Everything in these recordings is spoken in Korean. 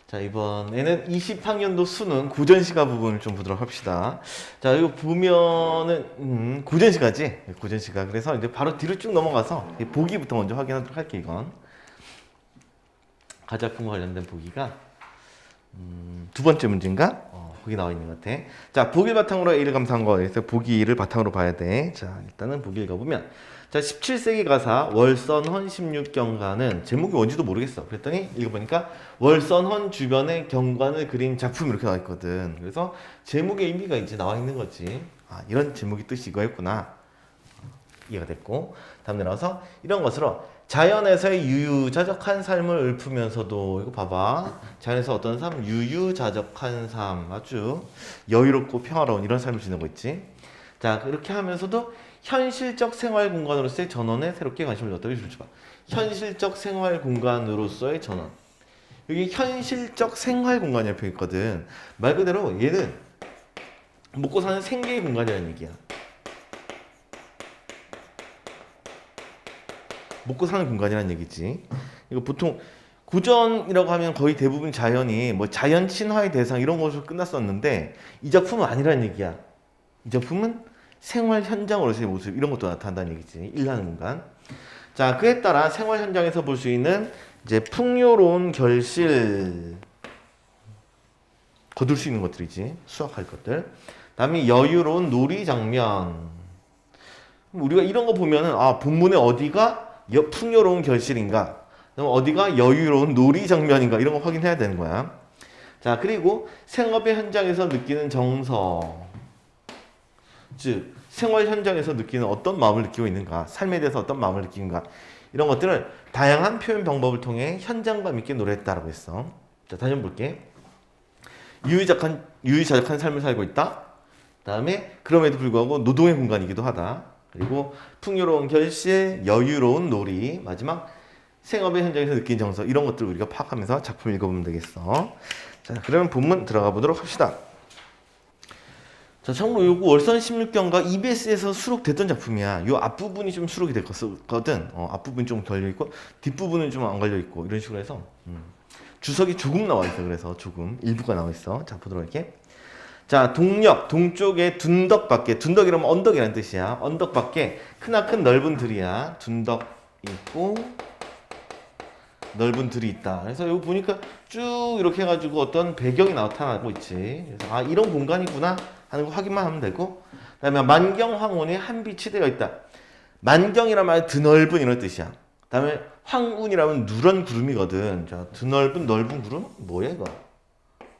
자, 이번에는 20학년도 수능 고전시가 부분을 좀 보도록 합시다. 자, 이거 보면은, 고전시가지? 고전시가. 그래서 이제 바로 뒤로 쭉 넘어가서 보기부터 먼저 확인하도록 할게, 이건. 가작품과 관련된 보기가, 두 번째 문제인가? 거기 나와 있는 것 같아. 자, 보기를 바탕으로 A를 감상한 거에서 보기를 바탕으로 봐야 돼. 자, 일단은 보기 읽어보면. 자, 17세기 가사 월선헌 16경가는 제목이 뭔지도 모르겠어. 그랬더니 읽어보니까 월선헌 주변의 경관을 그린 작품 이렇게 나와 있거든. 그래서 제목의 의미가 이제 나와 있는 거지. 아, 이런 제목의 뜻이 이거였구나. 이해가 됐고, 다음 내려와서 이런 것으로 자연에서의 유유자적한 삶을 읊으면서도, 이거 봐봐, 자연에서 어떤 삶? 유유자적한 삶, 아주 여유롭고 평화로운 이런 삶을 지내고 있지. 자, 그렇게 하면서도 현실적 생활 공간으로서의 전원에 새롭게 관심을 줬다. 이거 봐. 현실적 생활 공간으로서의 전원. 여기 현실적 생활 공간이라는 표현이 있거든. 말 그대로 얘는 먹고 사는 생계의 공간이라는 얘기야. 먹고 사는 공간이라는 얘기지. 이거 보통 고전이라고 하면 거의 대부분 자연이 뭐 자연 친화의 대상 이런 것으로 끝났었는데, 이 작품은 아니라는 얘기야. 이 작품은 생활 현장으로서의 모습 이런 것도 나타난다는 얘기지. 일하는 공간. 자, 그에 따라 생활 현장에서 볼 수 있는 이제 풍요로운 결실, 거둘 수 있는 것들이지. 수확할 것들. 다음에 여유로운 놀이 장면. 우리가 이런 거 보면은 아, 본문에 어디가 풍요로운 결실인가, 어디가 여유로운 놀이 장면인가, 이런 거 확인해야 되는 거야. 자, 그리고 생업의 현장에서 느끼는 정서, 즉 생활 현장에서 느끼는 어떤 마음을 느끼고 있는가, 삶에 대해서 어떤 마음을 느끼는가, 이런 것들을 다양한 표현 방법을 통해 현장감 있게 노래했다라고 했어. 자, 다시 한번 볼게. 유유자적한 삶을 살고 있다. 다음에 그럼에도 불구하고 노동의 공간이기도 하다. 그리고 풍요로운 결실, 여유로운 놀이, 마지막 생업의 현장에서 느낀 정서, 이런 것들을 우리가 파악하면서 작품 읽어보면 되겠어. 자, 그러면 본문 들어가 보도록 합시다. 자, 참고로 요거 월선 16경가 EBS에서 수록됐던 작품이야. 요 앞부분이 좀 수록이 됐거든. 앞부분이 좀 걸려있고 뒷부분은 좀 안 걸려있고 이런 식으로 해서 주석이 조금 나와 있어. 그래서 조금 일부가 나와 있어. 자, 보도록 할게. 자, 동력, 동쪽에 둔덕 밖에, 둔덕이라면 언덕이라는 뜻이야. 언덕 밖에 크나큰 넓은 들이야. 둔덕 있고 넓은 들이 있다. 그래서 여기 보니까 쭉 이렇게 해가지고 어떤 배경이 나타나고 있지. 그래서 아, 이런 공간이구나 하는 거 확인만 하면 되고, 그 다음에 만경황운에 한빛이 되어 있다. 만경이란 말은 드넓은 이런 뜻이야. 그 다음에 황운이라면 누런 구름이거든. 자, 드넓은 넓은 구름? 뭐야 이거?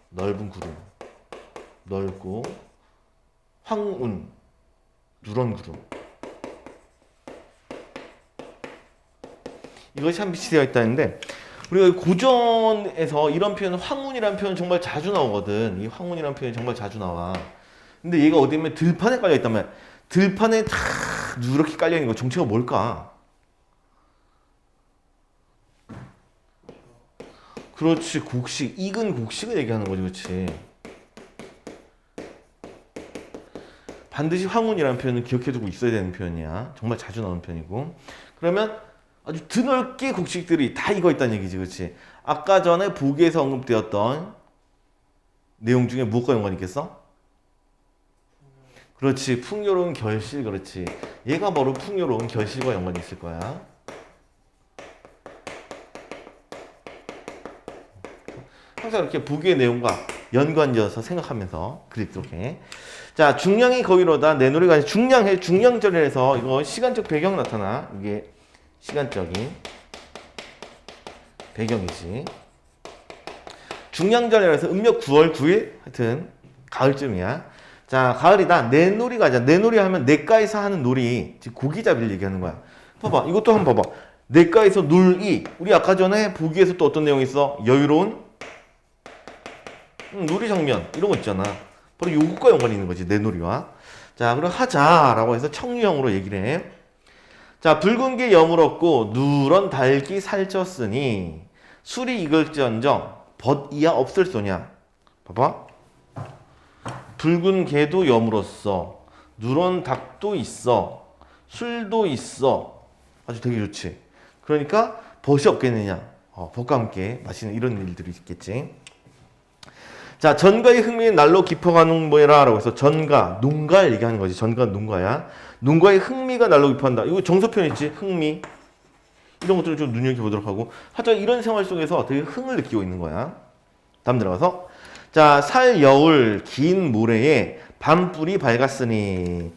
넓은 구름. 넓고 황운, 누런 구름, 이것이 한빛이 되어 있다는데, 우리가 고전에서 이런 표현, 황운이라는 표현 정말 자주 나오거든. 이 황운이라는 표현이 정말 자주 나와. 근데 얘가 어디 보면 들판에 깔려 있단 말이야. 들판에 다 누렇게 깔려 있는 거 정체가 뭘까? 그렇지, 곡식, 익은 곡식을 얘기하는 거지. 그렇지. 반드시 황운이라는 표현은 기억해두고 있어야 되는 표현이야. 정말 자주 나오는 표현이고. 그러면 아주 드넓게 곡식들이 다 익어 있다는 얘기지. 그렇지. 아까 전에 보기에서 언급되었던 내용 중에 무엇과 연관이 있겠어? 그렇지. 풍요로운 결실. 그렇지. 얘가 바로 풍요로운 결실과 연관이 있을 거야. 항상 이렇게 보기의 내용과 연관지어서 생각하면서 그리도록 해. 자, 중량이 거기로다. 내 노래가 아니라 중량해. 중량절에서 이거 시간적 배경 나타나. 이게 시간적인 배경이지. 중량절에서 음력 9월 9일, 하여튼 가을쯤이야. 자, 가을이다. 내 놀이 가자. 내 놀이 하면 내과에서 하는 놀이, 즉 고기잡이를 얘기하는 거야. 봐봐, 이것도 한번 봐봐. 내과에서 놀이. 우리 아까 전에 보기에서 또 어떤 내용이 있어? 여유로운 놀이 장면, 이런 거 있잖아. 바로 요것과 연관이 있는 거지, 내 놀이와. 자, 그럼 하자라고 해서 청유형으로 얘기를 해. 자, 붉은 게 여물었고 누런 달기 살쪘으니 술이 익을지언정 벗이야 없을 소냐. 봐봐. 붉은 게도 여물었어. 누런 닭도 있어. 술도 있어. 아주 되게 좋지. 그러니까 벗이 없겠느냐. 벗과 함께 마시는 이런 일들이 있겠지. 자, 전가의 흥미는 날로 깊어가는 뭐라고 해서 전가, 농가를 얘기하는 거지. 전가, 농가야. 농가의 흥미가 날로 깊어간다. 이거 정서표현 있지? 흥미. 이런 것들을 좀 눈여겨보도록 하고. 하여튼 이런 생활 속에서 되게 흥을 느끼고 있는 거야. 다음 들어가서. 자, 살 여울 긴 모래에 밤불이 밝았으니.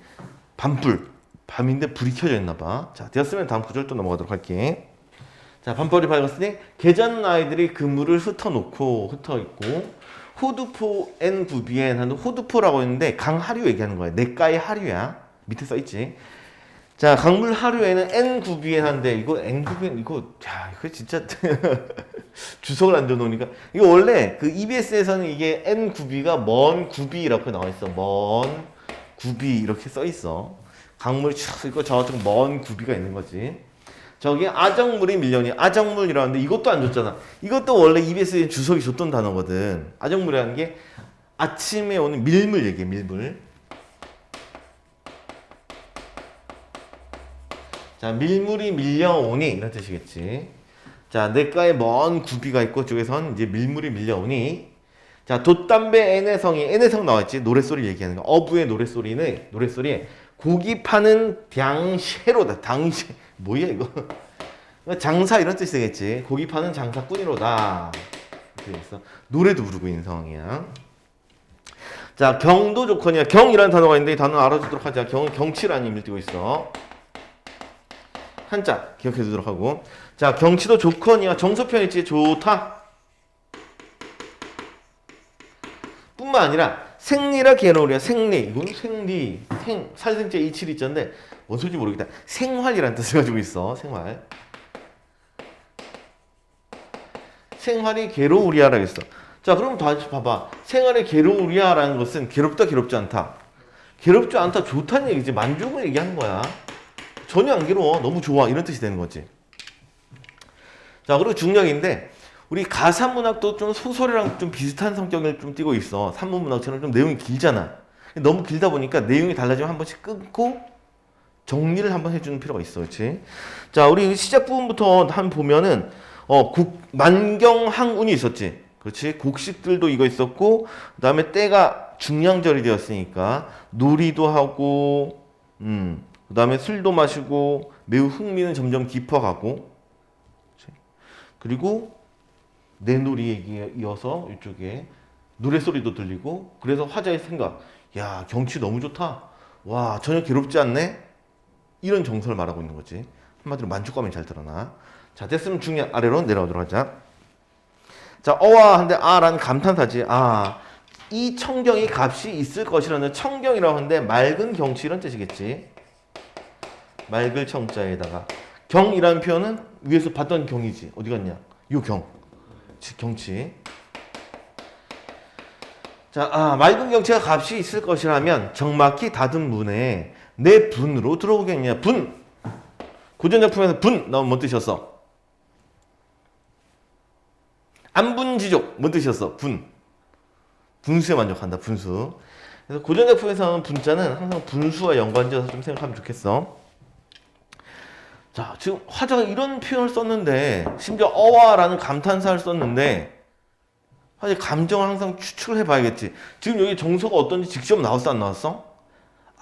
밤불. 밤인데 불이 켜져 있나 봐. 자, 되었으면 다음 구절 또 넘어가도록 할게. 자, 밤불이 밝았으니 계자는 아이들이 그물을 흩어놓고 흩어있고 호두포 N 구비엔 하는 호두포라고 했는데 강하류 얘기하는 거야. 내과의 하류야. 밑에 써있지. 자, 강물 하류에는 N 구비엔 한데 이거 N 구비엔 이거 야 이거 진짜 주석을 안 줘놓으니까 이거 원래 그 EBS에서는 이게 N 구비가 먼 구비라고 나와 있어. 먼 구비 이렇게 써 있어. 강물 촥 이거 저쪽 먼 구비가 있는 거지. 저기 아정물이 밀려니 아정물이라는데 이것도 안 줬잖아. 이것도 원래 EBS에 주석이 줬던 단어거든. 아정물이라는 게 아침에 오는 밀물 얘기해. 밀물. 자, 밀물이 밀려오니 이런 뜻이겠지. 자, 내과에 먼 구비가 있고 쪽에선 이제 밀물이 밀려오니. 자, 돛담배 N해성이 N해성 나와있지. 노랫소리 얘기하는 거. 어부의 노랫소리에 고기 파는 당셰로다. 당셰 뭐야 이거? 장사 이런 뜻이 되겠지. 고기 파는 장사꾼이로다. 이렇게 있어. 노래도 부르고 있는 상황이야. 자, 경도 좋거니와 경이라는 단어가 있는데 이 단어 알아두도록 하자. 경은 경치라는 의미를 띠고 있어. 한자 기억해 두도록 하고. 자, 경치도 좋거니와 정서표현 있지. 좋다. 뿐만 아니라 생리라 개노리야. 생리. 이건 생리. 살생자 이칠 있잖데 뭔 소리인지 모르겠다. 생활이라는 뜻을 가지고 있어. 생활. 생활이 괴로우리야라고 했어. 자, 그럼 다시 봐봐. 생활이 괴로우리야라는 것은 괴롭다, 괴롭지 않다. 괴롭지 않다, 좋다는 얘기지. 만족을 얘기하는 거야. 전혀 안 괴로워. 너무 좋아. 이런 뜻이 되는 거지. 자, 그리고 중력인데 우리 가사문학도 좀 소설이랑 좀 비슷한 성격을 좀 띠고 있어. 산문문학처럼 좀 내용이 길잖아. 너무 길다 보니까 내용이 달라지면 한 번씩 끊고 정리를 한번 해주는 필요가 있어. 그렇지? 자, 우리 시작 부분부터 한 보면은 만경항운이 있었지. 그렇지? 곡식들도 이거 있었고, 그 다음에 때가 중량절이 되었으니까 놀이도 하고, 그 다음에 술도 마시고, 매우 흥미는 점점 깊어가고, 그렇지? 그리고 내 놀이에 이어서 이쪽에 노랫소리도 들리고, 그래서 화자의 생각, 야, 경치 너무 좋다. 와, 전혀 괴롭지 않네? 이런 정서를 말하고 있는 거지. 한마디로 만족감이 잘 드러나. 자, 됐으면 중요 아래로 내려오도록 하자. 자, 어와 한데 아라는 감탄사지. 아, 이 청경이 값이 있을 것이라는 청경이라고 하는데 맑은 경치 이런 뜻이겠지. 맑을 청자에다가 경이라는 표현은 위에서 봤던 경이지. 어디 갔냐? 요 경. 경치. 자, 맑은 경치가 값이 있을 것이라면 정막히 닫은 문에 내 분으로 들어오겠냐. 분. 고전작품에서 분 나오면 뭔 뜻이었어? 안분지족 뭔 뜻이었어? 분. 분수에 만족한다. 분수. 그래서 고전작품에서 나오는 분자는 항상 분수와 연관지어서 좀 생각하면 좋겠어. 자, 지금 화자가 이런 표현을 썼는데 심지어 어와라는 감탄사를 썼는데 사실 감정을 항상 추측을 해봐야겠지. 지금 여기 정서가 어떤지 직접 나왔어 안 나왔어?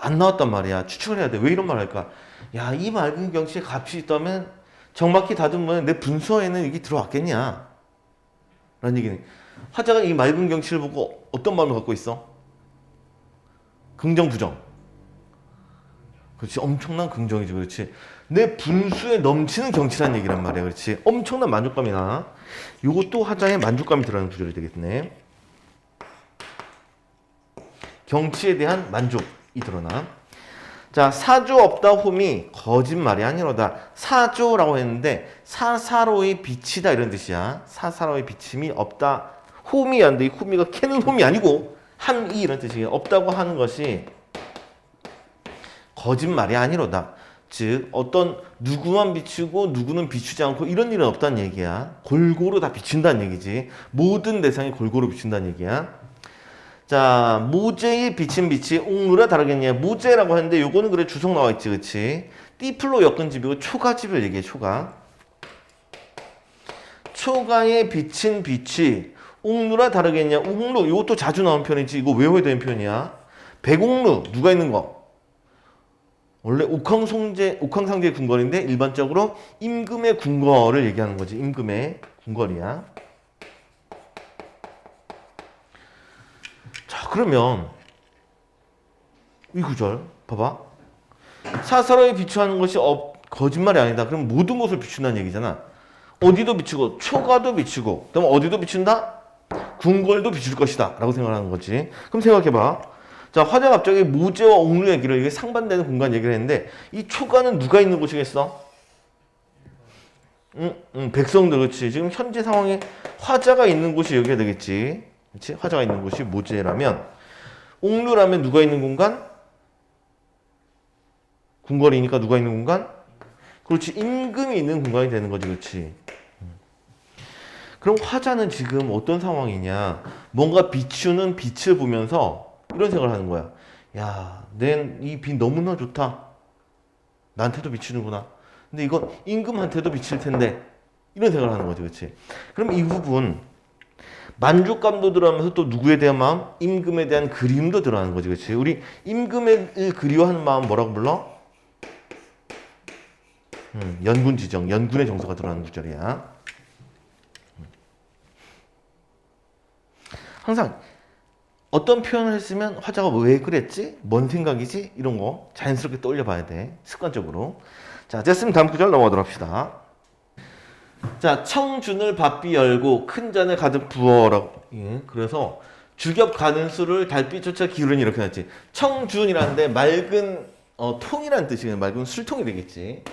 안 나왔단 말이야. 추측을 해야 돼. 왜 이런 말 할까? 야, 이 맑은 경치에 값이 있다면 정막히 닫으면 내 분수에는 이게 들어왔겠냐? 라는 얘기네. 화자가 이 맑은 경치를 보고 어떤 마음을 갖고 있어? 긍정, 부정. 그렇지. 엄청난 긍정이지. 그렇지. 내 분수에 넘치는 경치라는 얘기란 말이야. 그렇지. 엄청난 만족감이 나. 요것도 화자의 만족감이 들어가는 구절이 되겠네. 경치에 대한 만족이 드러나. 자, 사조 없다 홈이 거짓말이 아니로다. 사조라고 했는데 사사로이 빛이다 이런 뜻이야. 사사로이 비침이 없다. 홈이 안 돼. 이 홈이가 캐는 홈이 아니고 함이 이런 뜻이에요. 없다고 하는 것이 거짓말이 아니로다. 즉 어떤 누구만 비추고 누구는 비추지 않고 이런 일은 없다는 얘기야. 골고루 다 비춘다는 얘기지. 모든 대상이 골고루 비춘다는 얘기야. 자, 모제의 비친 빛이 옥루라 다르겠냐. 모제라고 했는데 요거는 그래 주석 나와 있지. 그치? 띠플로 엮은집이고 초가집을 얘기해. 초가. 초가에 비친 빛이 옥루라 다르겠냐? 옥루 이것도 자주 나온 편이지. 이거 외워야 되는 편이야. 백옥루 누가 있는 거? 원래 옥황상제의 궁궐인데 일반적으로 임금의 궁궐을 얘기하는 거지. 임금의 궁궐이야. 자, 그러면 이 구절 봐봐. 사사로이 비추하는 것이 거짓말이 아니다. 그럼 모든 것을 비춘다는 얘기잖아. 어디도 비추고 초가도 비추고 그럼 어디도 비춘다? 궁궐도 비출 것이다 라고 생각하는 거지. 그럼 생각해봐. 자, 화자가 갑자기 모제와 옥루 얘기를 이게 상반되는 공간 얘기를 했는데 이 초가는 누가 있는 곳이겠어? 백성들. 그렇지. 지금 현재 상황에 화자가 있는 곳이 여기가 되겠지. 그렇지? 화자가 있는 곳이 모제라면 옥루라면 누가 있는 공간? 궁궐이니까 누가 있는 공간? 그렇지. 임금이 있는 공간이 되는 거지. 그렇지. 그럼 화자는 지금 어떤 상황이냐? 뭔가 비추는 빛을 보면서 이런 생각을 하는 거야. 야, 이 빛 너무나 좋다. 나한테도 비추는구나. 근데 이건 임금한테도 비칠 텐데. 이런 생각을 하는 거지. 그렇지? 그럼 이 부분 만족감도 들어가면서 또 누구에 대한 마음? 임금에 대한 그리움도 들어가는 거지. 그렇지? 우리 임금을 그리워하는 마음 뭐라고 불러? 연군지정, 연군의 정서가 들어가는 구절이야. 항상 어떤 표현을 했으면 화자가 왜 그랬지? 뭔 생각이지? 이런 거 자연스럽게 떠올려 봐야 돼. 습관적으로. 자, 됐으면 다음 구절 넘어가도록 합시다. 자, 청준을 밥비 열고 큰 잔을 가득 부어라고. 예, 그래서 주겹 가는 술을 달빛조차 기울이니 이렇게 놨지. 청준이라는데 맑은 통이라는 뜻이에요. 맑은 술통이 되겠지.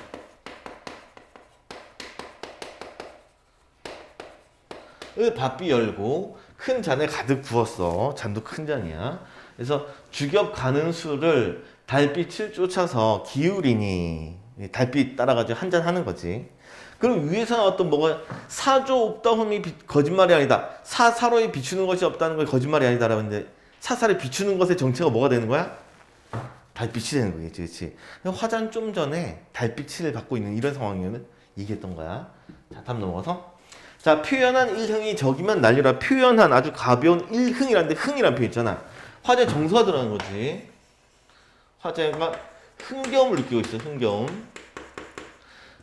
을 밥비 열고 큰 잔에 가득 부었어. 잔도 큰 잔이야. 그래서 주겹 가는 술을 달빛을 쫓아서 기울이니 달빛 따라가지고 한 잔 하는 거지. 그럼 위에서 나왔던 뭐가 사조 옥다홈이 거짓말이 아니다. 사사로이 비추는 것이 없다는 건 거짓말이 아니다라고 했는데 사사를 비추는 것의 정체가 뭐가 되는 거야? 달빛이 되는 거겠지. 그렇지? 화자는 좀 전에 달빛을 받고 있는 이런 상황이면 얘기했던 거야. 자, 다음 넘어가서 자, 표현한 일흥이 적이면 난리라. 표현한 아주 가벼운 일흥이라는데 흥이라는 표현 있잖아. 화자의 정서가 들어가는 거지. 화자가 흥겨움을 느끼고 있어. 흥겨움.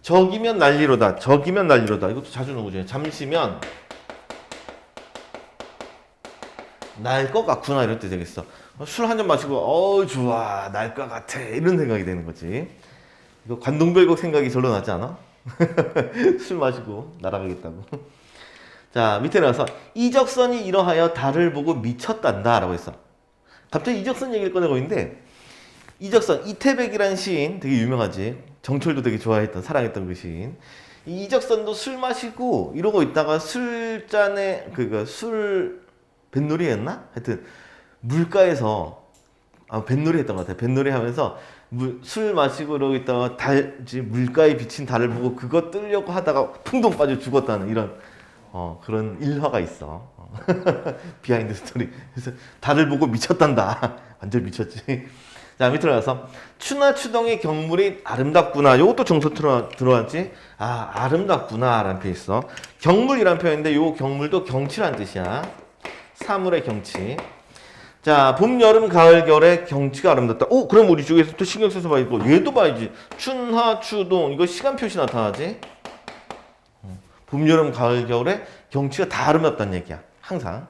적이면 난리로다. 적이면 난리로다. 이것도 자주 나오는 거죠. 잠시면 날 것 같구나 이럴 때 되겠어. 술 한 잔 마시고 좋아 날 것 같아 이런 생각이 되는 거지. 이거 관동별곡 생각이 절로 나지 않아? 술 마시고 날아가겠다고. 자, 밑에 나와서 이적선이 이러하여 달을 보고 미쳤단다 라고 했어. 갑자기 이적선 얘기를 꺼내고 있는데 이적선, 이태백이라는 시인 되게 유명하지. 정철도 되게 좋아했던 사랑했던 그 시인. 이 이적선도 술 마시고 이러고 있다가 술잔에 술 뱃놀이였나? 하여튼 물가에서 뱃놀이 했던 것 같아. 뱃놀이 하면서 술 마시고 이러고 있다가 물가에 비친 달을 보고 그거 뜨려고 하다가 풍덩 빠져 죽었다는 이런 그런 일화가 있어. 비하인드 스토리. 그래서 달을 보고 미쳤단다. 완전 미쳤지. 자, 밑으로 가서 추나 추동의 경물이 아름답구나. 요것도 정서 들어왔지. 아름답구나 라는 표현이 있어. 경물이라는 표현인데 요 경물도 경치라는 뜻이야. 사물의 경치. 자, 봄, 여름, 가을, 겨울의 경치가 아름답다. 그럼 우리 쪽에서 또 신경 써서 봐야지. 얘도 봐야지. 춘하, 추동. 이거 시간 표시 나타나지. 봄, 여름, 가을, 겨울의 경치가 다 아름답다는 얘기야. 항상.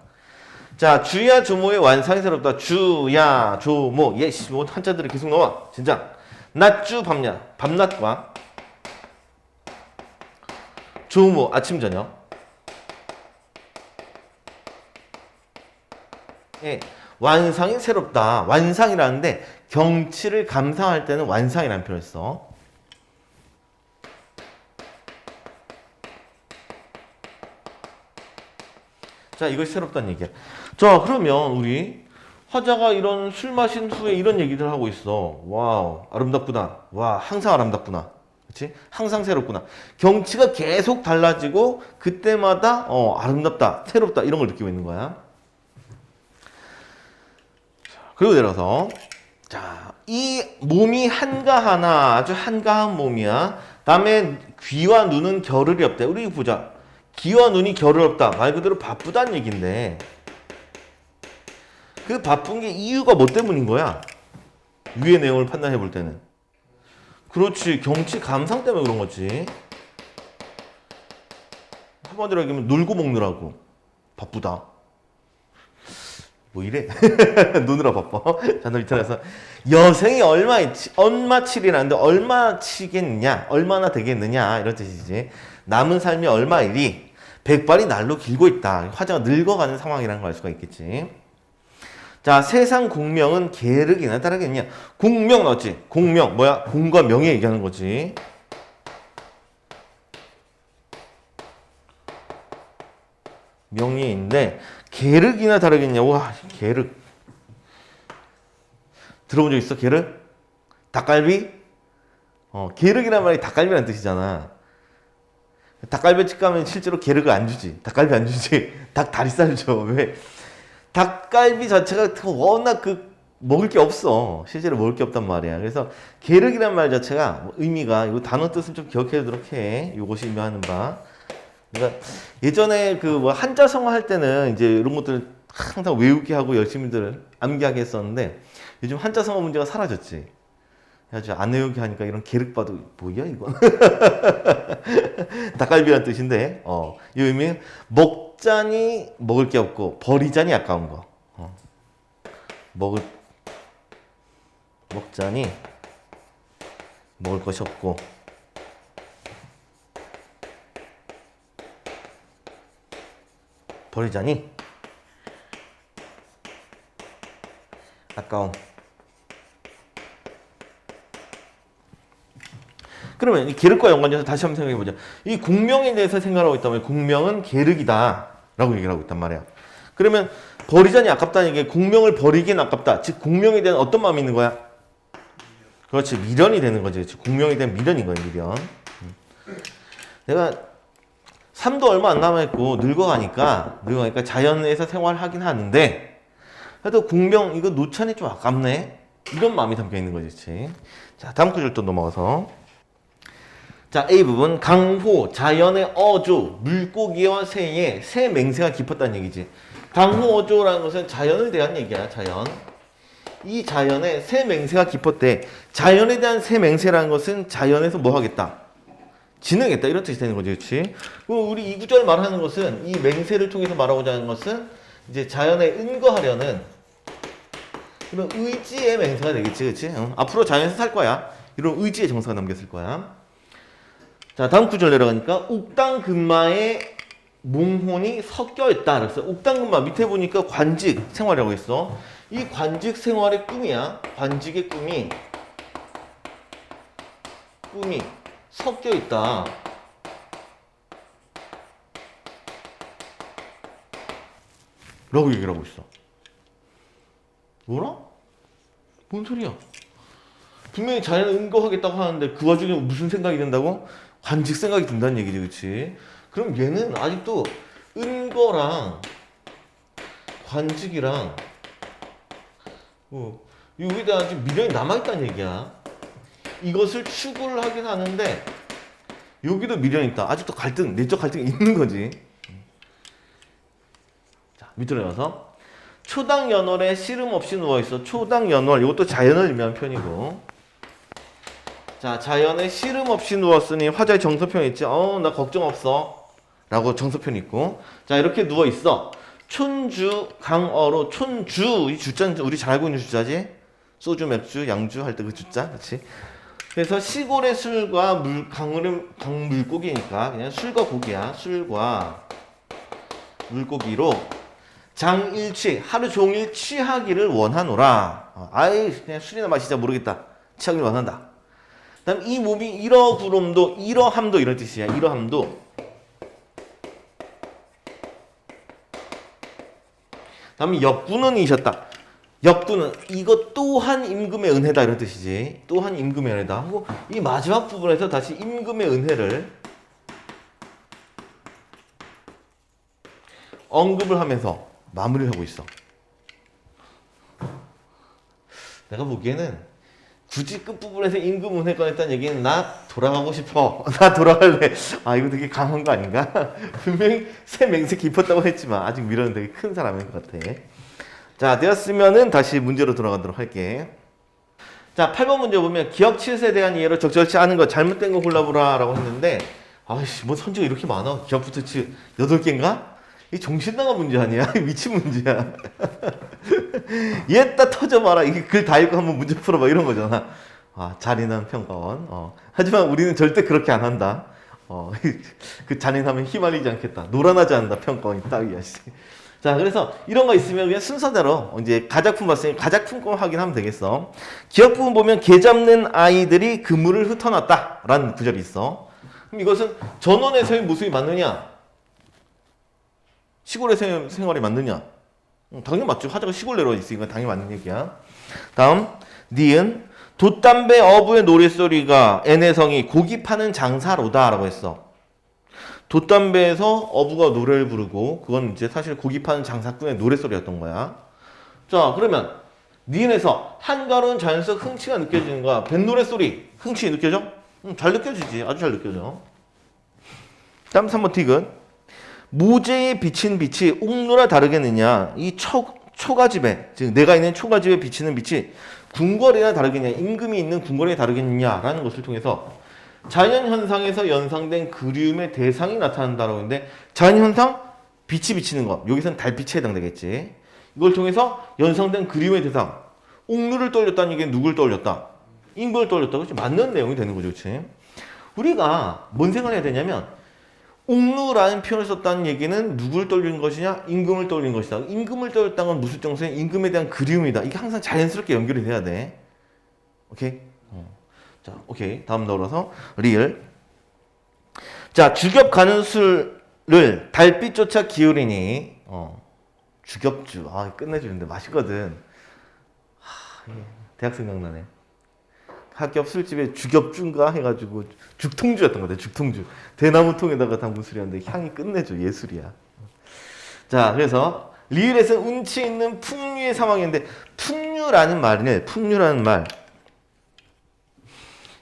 자, 주야 조모의 완상이 새롭다. 주야 조모. 뭐 한자들이 계속 나와. 진짜. 낮주 밤낮. 밤낮과 조모 아침 저녁. 예. 완상이 새롭다. 완상이라는데 경치를 감상할 때는 완상이라는 표현을 써. 자, 이것이 새롭다는 얘기야. 자, 그러면 우리 화자가 이런 술 마신 후에 이런 얘기를 하고 있어. 와우, 아름답구나. 와, 항상 아름답구나. 그렇지? 항상 새롭구나. 경치가 계속 달라지고 그때마다 아름답다, 새롭다 이런 걸 느끼고 있는 거야. 그리고 내려서 자, 이 몸이 한가하나 아주 한가한 몸이야. 다음에 귀와 눈은 겨를이 없대. 우리 보자. 기와 눈이 결을 없다. 말 그대로 바쁘다는 얘긴데 그 바쁜 게 이유가 뭐 때문인 거야? 위의 내용을 판단해 볼 때는. 그렇지. 경치 감상 때문에 그런 거지. 한마디로 얘기하면 놀고 먹느라고 바쁘다. 뭐 이래? 노느라 바빠. 잔도 밑에서 여생이 얼마 치리라는데 얼마 치겠냐? 얼마나 되겠느냐? 이런 뜻이지. 남은 삶이 얼마이리? 백발이 날로 길고 있다. 화자가 늙어가는 상황이라는 걸 알 수가 있겠지. 자, 세상 공명은 계륵이나 다르겠냐? 공명 나왔지? 공명 뭐야? 공과 명예 얘기하는 거지. 명예인데 계륵이나 다르겠냐? 와, 계륵 들어본 적 있어? 계륵? 닭갈비? 계륵이란 말이 닭갈비라는 뜻이잖아. 닭갈비집 가면 실제로 계륵을 안 주지. 닭갈비 안 주지. 닭 다리살 줘. 왜? 닭갈비 자체가 워낙 먹을 게 없어. 실제로 먹을 게 없단 말이야. 그래서 계륵이란 말 자체가 의미가 이 단어 뜻은 좀 기억해 두도록 해. 이것이 의미하는 바. 그러니까 예전에 한자 성어 할 때는 이제 이런 것들 항상 외우게 하고 열심히들 암기하게 했었는데 요즘 한자 성어 문제가 사라졌지. 그래가지고 안 외우게 하니까 이런 계륵 봐도 뭐야 이건? 닭갈비란 뜻인데 이 의미 먹자니 먹을 게 없고 버리자니 아까운 거. 먹자니 먹을 것이 없고 버리자니 아까운. 그러면 이 계륵과 연관해서 다시 한번 생각해 보자. 이 공명에 대해서 생각하고 있다면 공명은 계륵이다 라고 얘기를 하고 있단 말이야. 그러면 버리자니 아깝다는 얘기, 공명을 버리긴 아깝다. 즉 공명에 대한 어떤 마음이 있는 거야? 그렇지, 미련이 되는 거지. 즉 공명에 대한 미련인 거야, 미련. 내가 삶도 얼마 안 남아있고 늙어가니까 자연에서 생활하긴 하는데 그래도 공명 이거 놓자니 좀 아깝네, 이런 마음이 담겨 있는 거지. 자, 다음 구절 또 넘어가서 자, A 부분 강호 자연의 어조 물고기와 새의 새 맹세가 깊었다는 얘기지. 강호 어조라는 것은 자연을 대한 얘기야. 자연. 이 자연에 새 맹세가 깊었대. 자연에 대한 새 맹세라는 것은 자연에서 뭐 하겠다? 지내겠다, 이런 뜻이 되는 거지. 그렇지? 그럼 우리 이 구절 말하는 것은 이 맹세를 통해서 말하고자 하는 것은 이제 자연에 은거하려는 그런 의지의 맹세가 되겠지. 그렇지? 앞으로 자연에서 살 거야. 이런 의지의 정서가 남겼을 거야. 자, 다음 구절 내려가니까 옥당근마에 몽혼이 섞여 있다. 그래서 옥당근마 밑에 보니까 관직 생활이라고 있어. 이 관직 생활의 꿈이야. 관직의 꿈이 섞여 있다. 라고 얘기를 하고 있어. 뭐라? 뭔 소리야? 분명히 자연을 은거하겠다고 하는데 그 와중에 무슨 생각이 든다고? 관직 생각이 든다는 얘기지, 그렇지? 그럼 얘는 아직도 은거랑 관직이랑 여기에 대한 아직 미련이 남아있다는 얘기야. 이것을 추구를 하긴 하는데 여기도 미련이 있다. 아직도 내적 갈등이 있는 거지. 자, 밑으로 내려가서 초당연월에 씨름 없이 누워있어. 초당연월, 이것도 자연을 의미하는 표현이고, 자, 자연에 씨름 없이 누웠으니 화자의 정서표현 있지. 나 걱정 없어 라고 정서표현 있고, 자, 이렇게 누워있어. 촌주 강어로, 촌주 이 주자는 우리 잘 알고 있는 주자지. 소주 맥주 양주 할 때 그 주자, 그렇지? 그래서 시골의 술과 강물고기니까 그냥 술과 고기야. 술과 물고기로 장일취 하루 종일 취하기를 원하노라. 그냥 술이나 마시자 모르겠다. 취하기를 원한다. 그다음 이 몸이 이러함도 이런 뜻이야. 이러함도. 다음에 역부는 이셨다. 역부는 이것 또한 임금의 은혜다, 이런 뜻이지. 또한 임금의 은혜다 하고 이 마지막 부분에서 다시 임금의 은혜를 언급을 하면서 마무리를 하고 있어. 내가 보기에는 굳이 끝부분에서 임금운에 꺼냈다는 얘기는 나 돌아가고 싶어. 나 돌아갈래. 아 이거 되게 강한 거 아닌가? 분명히 새 맹세 깊었다고 했지만 아직 미련은 되게 큰 사람인 것 같아. 자 되었으면은 다시 문제로 돌아가도록 할게. 자 8번 문제 보면 기억 치읓에 대한 이해로 적절치 않은 거 잘못된 거 골라보라 라고 했는데 아이씨 뭐 선지가 이렇게 많아. 기억부터 치읓 8개인가? 이 정신 나간 문제 아니야? 미친 문제야. 얘따 터져봐라. 이게 글 다 읽고 한번 문제 풀어봐. 이런 거잖아. 아, 잔인한 평가원. 하지만 우리는 절대 그렇게 안 한다. 그 잔인하면 휘말리지 않겠다. 노란하지 않는다. 평가원이 따위야. 자, 그래서 이런 거 있으면 그냥 순서대로 이제 가작품 봤으니 가작품권 확인하면 되겠어. 기억 부분 보면 개 잡는 아이들이 그물을 흩어놨다. 라는 구절이 있어. 그럼 이것은 전원에서의 모습이 맞느냐? 시골의 생활이 맞느냐? 당연히 맞죠. 화자가 시골 내려와 있으니까 당연히 맞는 얘기야. 다음 니은 돛담배 어부의 노랫소리가 애내성이 고기 파는 장사로다 라고 했어. 돛담배에서 어부가 노래를 부르고 그건 이제 사실 고기 파는 장사꾼의 노랫소리였던 거야. 자 그러면 니은에서 한가로운 자연 속 흥취가 느껴지는 거야. 뱃노랫소리 흥취 느껴져? 잘 느껴지지. 아주 잘 느껴져. 다음 3번 티귿 모재에 비친 빛이 옥루나 다르겠느냐. 이 초가집에 즉 내가 있는 초가집에 비치는 빛이 궁궐이나 다르겠냐. 임금이 있는 궁궐이 다르겠느냐라는 것을 통해서 자연현상에서 연상된 그리움의 대상이 나타난다라고 했는데 자연현상 빛이 비치는 것 여기서는 달빛에 해당되겠지. 이걸 통해서 연상된 그리움의 대상 옥루를 떠올렸다는 얘기는 누굴 떠올렸다? 임금을 떠올렸다. 그렇지? 맞는 내용이 되는 거죠. 그렇지? 우리가 뭔 생각을 해야 되냐면 옥루라는 표현을 썼다는 얘기는 누굴 떠올린 것이냐? 임금을 떠올린 것이다. 임금을 떠올렸다는 건 무슨 정서에 임금에 대한 그리움이다. 이게 항상 자연스럽게 연결이 돼야 돼. 오케이? 자, 오케이. 다음 넣어서 리을. 자, 주겹 가는 술을 달빛조차 기울이니 주겹주. 아, 끝내주는데 맛있거든. 대학 생각나네. 학교 술집에 주겹주인가 해가지고 죽통주였던 것 같아. 죽통주. 대나무통에다가 담근 술이었는데 향이 끝내줘. 예술이야. 자 그래서 리을에서 운치 있는 풍류의 상황인데 풍류라는 말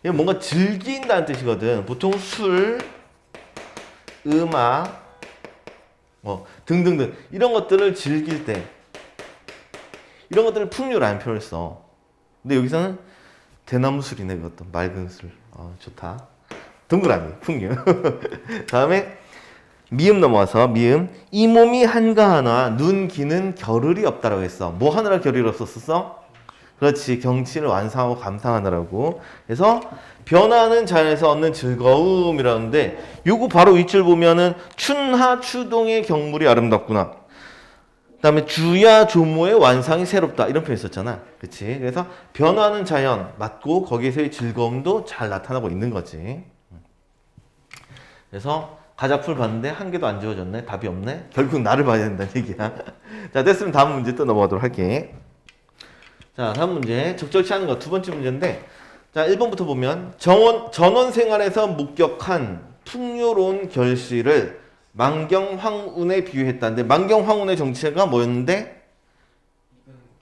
이게 뭔가 즐긴다는 뜻이거든. 보통 술, 음악 등등등 이런 것들을 즐길 때 이런 것들을 풍류라는 표현을 써. 근데 여기서는 대나무 술이네. 이것도 맑은 술. 좋다. 동그라미 풍류. 다음에 미음 넘어와서 미음 이 몸이 한가하나 눈 기는 겨를이 없다라고 했어. 뭐 하느라 겨를이 없었어? 그렇지. 경치를 완성하고 감상하느라고. 그래서 변화하는 자연에서 얻는 즐거움이라는데 요거 바로 윗줄 보면은 춘하 추동의 경물이 아름답구나. 그 다음에 주야 조모의 완상이 새롭다. 이런 표현 있었잖아. 그치? 그래서 변화하는 자연 맞고 거기에서의 즐거움도 잘 나타나고 있는 거지. 그래서 가작풀 봤는데 한 개도 안 지워졌네. 답이 없네. 결국 나를 봐야 된다는 얘기야. 자 됐으면 다음 문제 또 넘어가도록 할게. 자 다음 문제 적절치 않은 거 두 번째 문제인데 자 1번부터 보면 전원 생활에서 목격한 풍요로운 결실을 만경황운에 비유했다는데 만경황운의 정체가 뭐였는데?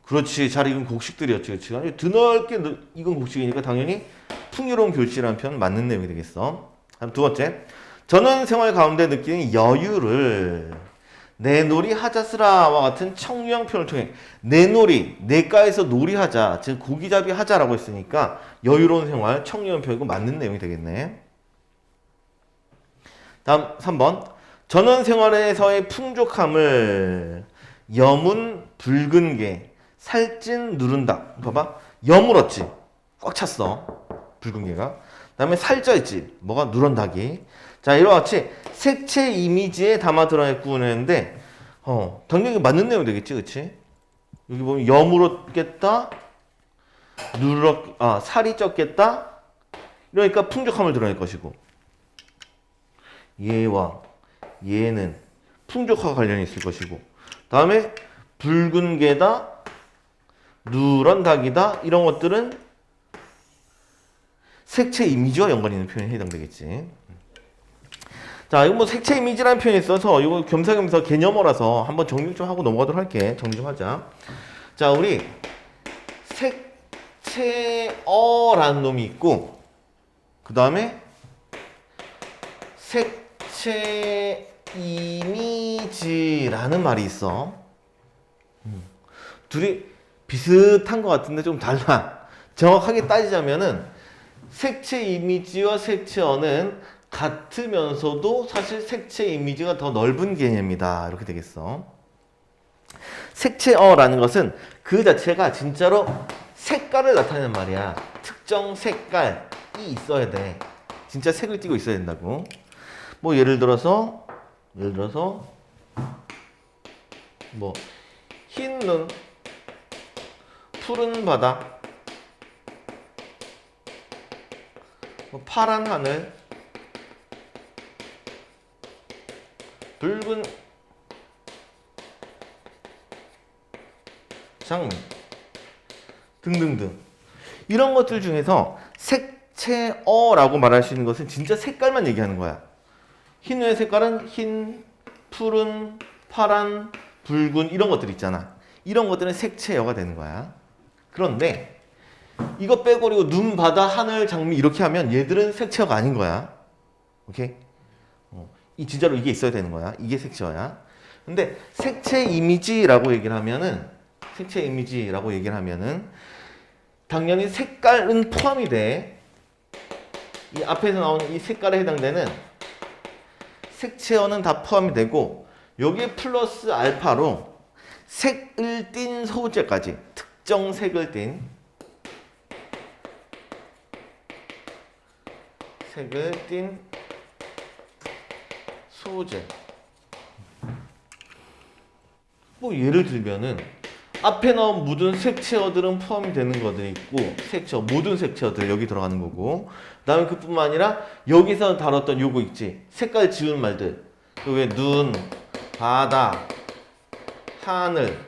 그렇지. 잘 익은 곡식들이었지. 그렇지. 아주 드넓게 익은 곡식이니까 당연히 풍요로운 결실이라는 표현 맞는 내용이 되겠어. 다음 두 번째 전원 생활 가운데 느끼는 여유를 내놀이 하자스라와 같은 청유형 표현을 통해 내놀이, 내과에서 놀이하자, 즉 고기잡이 하자라고 했으니까 여유로운 생활, 청유형 표현이고 맞는 내용이 되겠네. 다음 3번 전원 생활에서의 풍족함을 여문 붉은 게 살찐 누른다. 봐봐. 여물었지. 꽉 찼어. 붉은 게가. 그 다음에 살쪄있지. 뭐가 누런다기. 자 이와 같이 색채 이미지에 담아 드러냈구나 했는데 당연히 맞는 내용 되겠지. 그치? 여기 보면 여물었겠다. 살이 쪘겠다. 이러니까 풍족함을 드러낼 것이고 얘와 얘는 풍족과 관련이 있을 것이고 다음에 붉은 게다 누런 닭이다 이런 것들은 색채 이미지와 연관이 있는 표현에 해당되겠지. 자 이거 뭐 색채 이미지라는 표현이 있어서 이거 겸사겸사 개념어라서 한번 정리 좀 하고 넘어가도록 할게. 정리 좀 하자. 자 우리 색채 색채어라는 놈이 있고 그 다음에 색채 이미지라는 말이 있어. 둘이 비슷한 것 같은데 좀 달라. 정확하게 따지자면은 색채 이미지와 색채어는 같으면서도 사실 색채 이미지가 더 넓은 개념이다. 이렇게 되겠어. 색채어라는 것은 그 자체가 진짜로 색깔을 나타내는 말이야. 특정 색깔이 있어야 돼. 진짜 색을 띠고 있어야 된다고. 뭐 예를 들어서 뭐 흰 눈, 푸른 바다, 뭐 파란 하늘, 붉은 장미 등등등 이런 것들 중에서 색채어라고 말할 수 있는 것은 진짜 색깔만 얘기하는 거야. 흰의 색깔은 흰, 푸른, 파란, 붉은 이런 것들 있잖아. 이런 것들은 색채어가 되는 거야. 그런데 이거 빼고 그리고 눈, 바다, 하늘, 장미 이렇게 하면 얘들은 색채어가 아닌 거야. 오케이? 이 진짜로 이게 있어야 되는 거야. 이게 색채어야. 근데 색채 이미지라고 얘기를 하면은 당연히 색깔은 포함이 돼. 이 앞에서 나오는 이 색깔에 해당되는 색채어는 다 포함이 되고 여기에 플러스 알파로 색을 띤 소재까지 특정 색을 띤 소재. 뭐 예를 들면은 앞에 나온 모든 색채어들은 포함이 되는 것들이 있고 모든 색채어들 여기 들어가는 거고 그다음에 그뿐만 아니라 여기서 다뤘던 요거 있지. 색깔 지운 말들. 그 외에 눈, 바다, 하늘,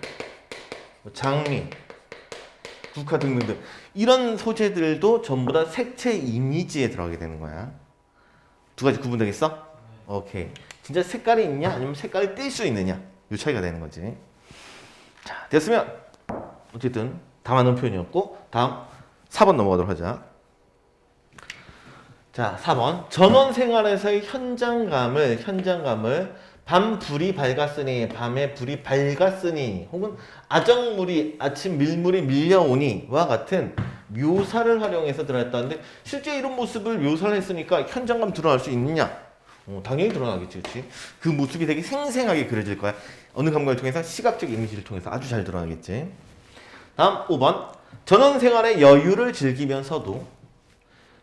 장미, 국화 등등등 이런 소재들도 전부 다 색채 이미지에 들어가게 되는 거야. 두 가지 구분되겠어? 오케이. 진짜 색깔이 있냐 아니면 색깔을 띨 수 있느냐 이 차이가 되는 거지. 자, 됐으면 어쨌든 다 맞는 표현이었고 다음 4번 넘어가도록 하자. 자, 4번. 전원 생활에서의 현장감을 밤에 불이 밝았으니 혹은 아정물이 아침 밀물이 밀려오니와 같은 묘사를 활용해서 드러냈다는데 실제 이런 모습을 묘사를 했으니까 현장감 드러날 수 있느냐? 당연히 드러나겠지, 그렇지? 그 모습이 되게 생생하게 그려질 거야. 어느 감각을 통해서 시각적 이미지를 통해서 아주 잘 드러나겠지. 다음 5번. 전원 생활의 여유를 즐기면서도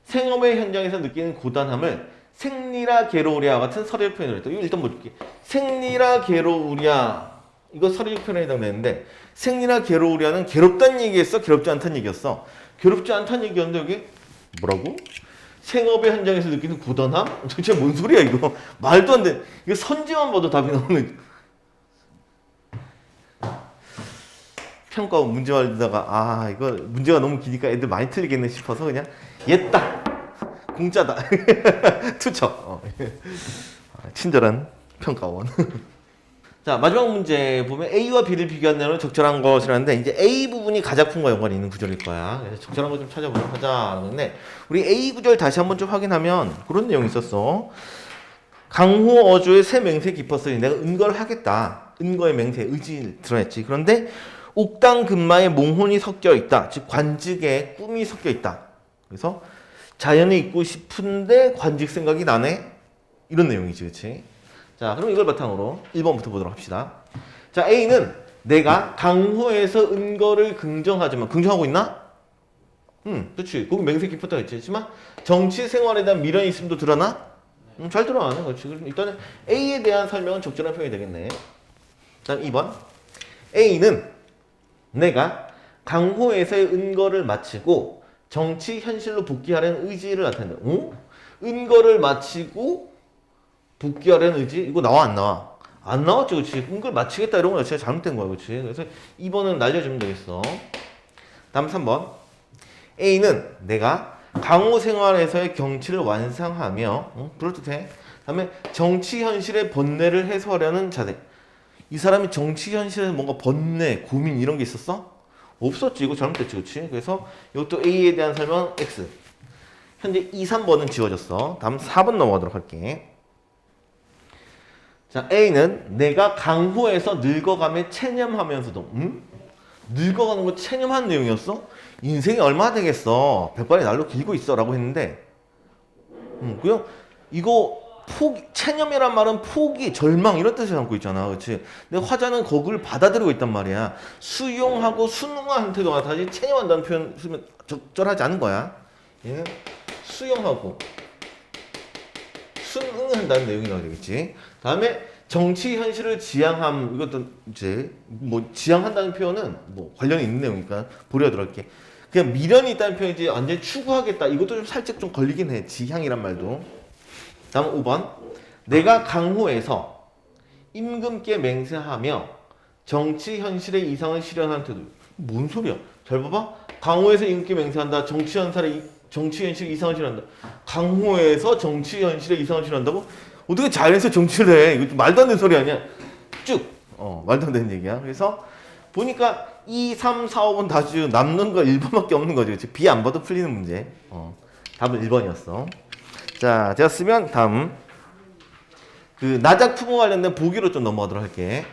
생업의 현장에서 느끼는 고단함을 생리라 게로우리아와 같은 서류 표현을 했다. 이거 일단 볼게. 생리라 게로우리아 이거 서류 표현에 해당되는데 생리라 게로우리아는 괴롭다는 얘기였어? 괴롭지 않다는 얘기였어? 괴롭지 않다는 얘기였는데 여기 뭐라고? 생업의 현장에서 느끼는 고단함? 도대체 뭔 소리야 이거? 말도 안 돼. 이거 선지만 봐도 답이 나오는. 평가 문제만 듣다가 이거 문제가 너무 기니까 애들 많이 틀리겠네 싶어서 그냥 옛다 공짜다 투척. 친절한 평가원. 자, 마지막 문제 보면 A와 B를 비교한 내용은 적절한 것이라는데 이제 A 부분이 가작품과 연관이 있는 구절일 거야. 그래서 적절한 거 좀 찾아보도록 하자. 그런데 우리 A 구절 다시 한번 좀 확인하면 그런 내용이 있었어. 강호 어조의 새 맹세 깊었으니 내가 은거를 하겠다. 은거의 맹세, 의지를 드러냈지. 그런데 옥당 근마에 몽혼이 섞여 있다. 즉 관직에 꿈이 섞여 있다. 그래서 자연에 있고 싶은데 관직 생각이 나네. 이런 내용이지, 그렇지? 자, 그럼 이걸 바탕으로 1번부터 보도록 합시다. 자, A는 내가 강호에서 은거를 긍정하고 있나? 그렇지. 거기 맹세 깊었다고 했지만 정치 생활에 대한 미련이 있음도 드러나? 잘 드러나네, 그렇지. 일단은 A에 대한 설명은 적절한 표현이 되겠네. 다음 2번. A는 내가 강호에서의 은거를 마치고 정치 현실로 복귀하려는 의지를 나타낸다. 은거를 마치고 복귀하려는 의지? 이거 나와 안 나와? 안 나왔죠, 그렇지? 은거를 마치겠다 이런 거 자체가 잘못된 거야, 그렇지? 그래서 2번은 날려주면 되겠어. 다음 3번. A는 내가 강호 생활에서의 경치를 완성하며 그럴듯해. 다음에 정치 현실의 번뇌를 해소하려는 자세. 이 사람이 정치 현실에서 뭔가 번뇌, 고민 이런 게 있었어? 없었지. 이거 잘못됐지. 그치? 그래서 이것도 A에 대한 설명 X. 현재 2, 3번은 지워졌어. 다음 4번 넘어가도록 할게. 자, A는 내가 강호에서 늙어감에 체념하면서도 늙어가는 거 체념한 내용이었어? 인생이 얼마나 되겠어? 백발의 날로 길고 있어 라고 했는데 그냥 이거 체념이란 말은 포기, 절망 이런 뜻을 담고 있잖아. 그렇지? 근데 화자는 그걸 받아들이고 있단 말이야. 수용하고 순응한 태도가 다시 체념한다는 표현 쓰면 적절하지 않은 거야. 얘는 수용하고 순응한다는 내용이 되겠지. 다음에 정치 현실을 지향함. 이것도 이제 뭐 지향한다는 표현은 뭐 관련이 있는 내용이니까 보려 들을게. 그냥 미련이 있다는 표현이지 완전히 추구하겠다. 이것도 좀 살짝 좀 걸리긴 해. 지향이란 말도. 다음 5번. 내가 강호에서 임금께 맹세하며 정치 현실의 이상을 실현한 태도. 뭔 소리야? 잘 봐봐. 강호에서 임금께 맹세한다. 정치 현실의 이상을 실현한다. 강호에서 정치 현실의 이상을 실현한다고? 어떻게 자연에서 정치를 해? 이거 말도 안 되는 소리 아니야? 쭉. 말도 안 되는 얘기야. 그래서 보니까 2, 3, 4, 5번 다 지금 남는 거 1번밖에 없는 거지. 그치? B 안 봐도 풀리는 문제. 답은 1번이었어. 자, 되었으면 다음 그 나작품과 관련된 보기로 좀 넘어가도록 할게.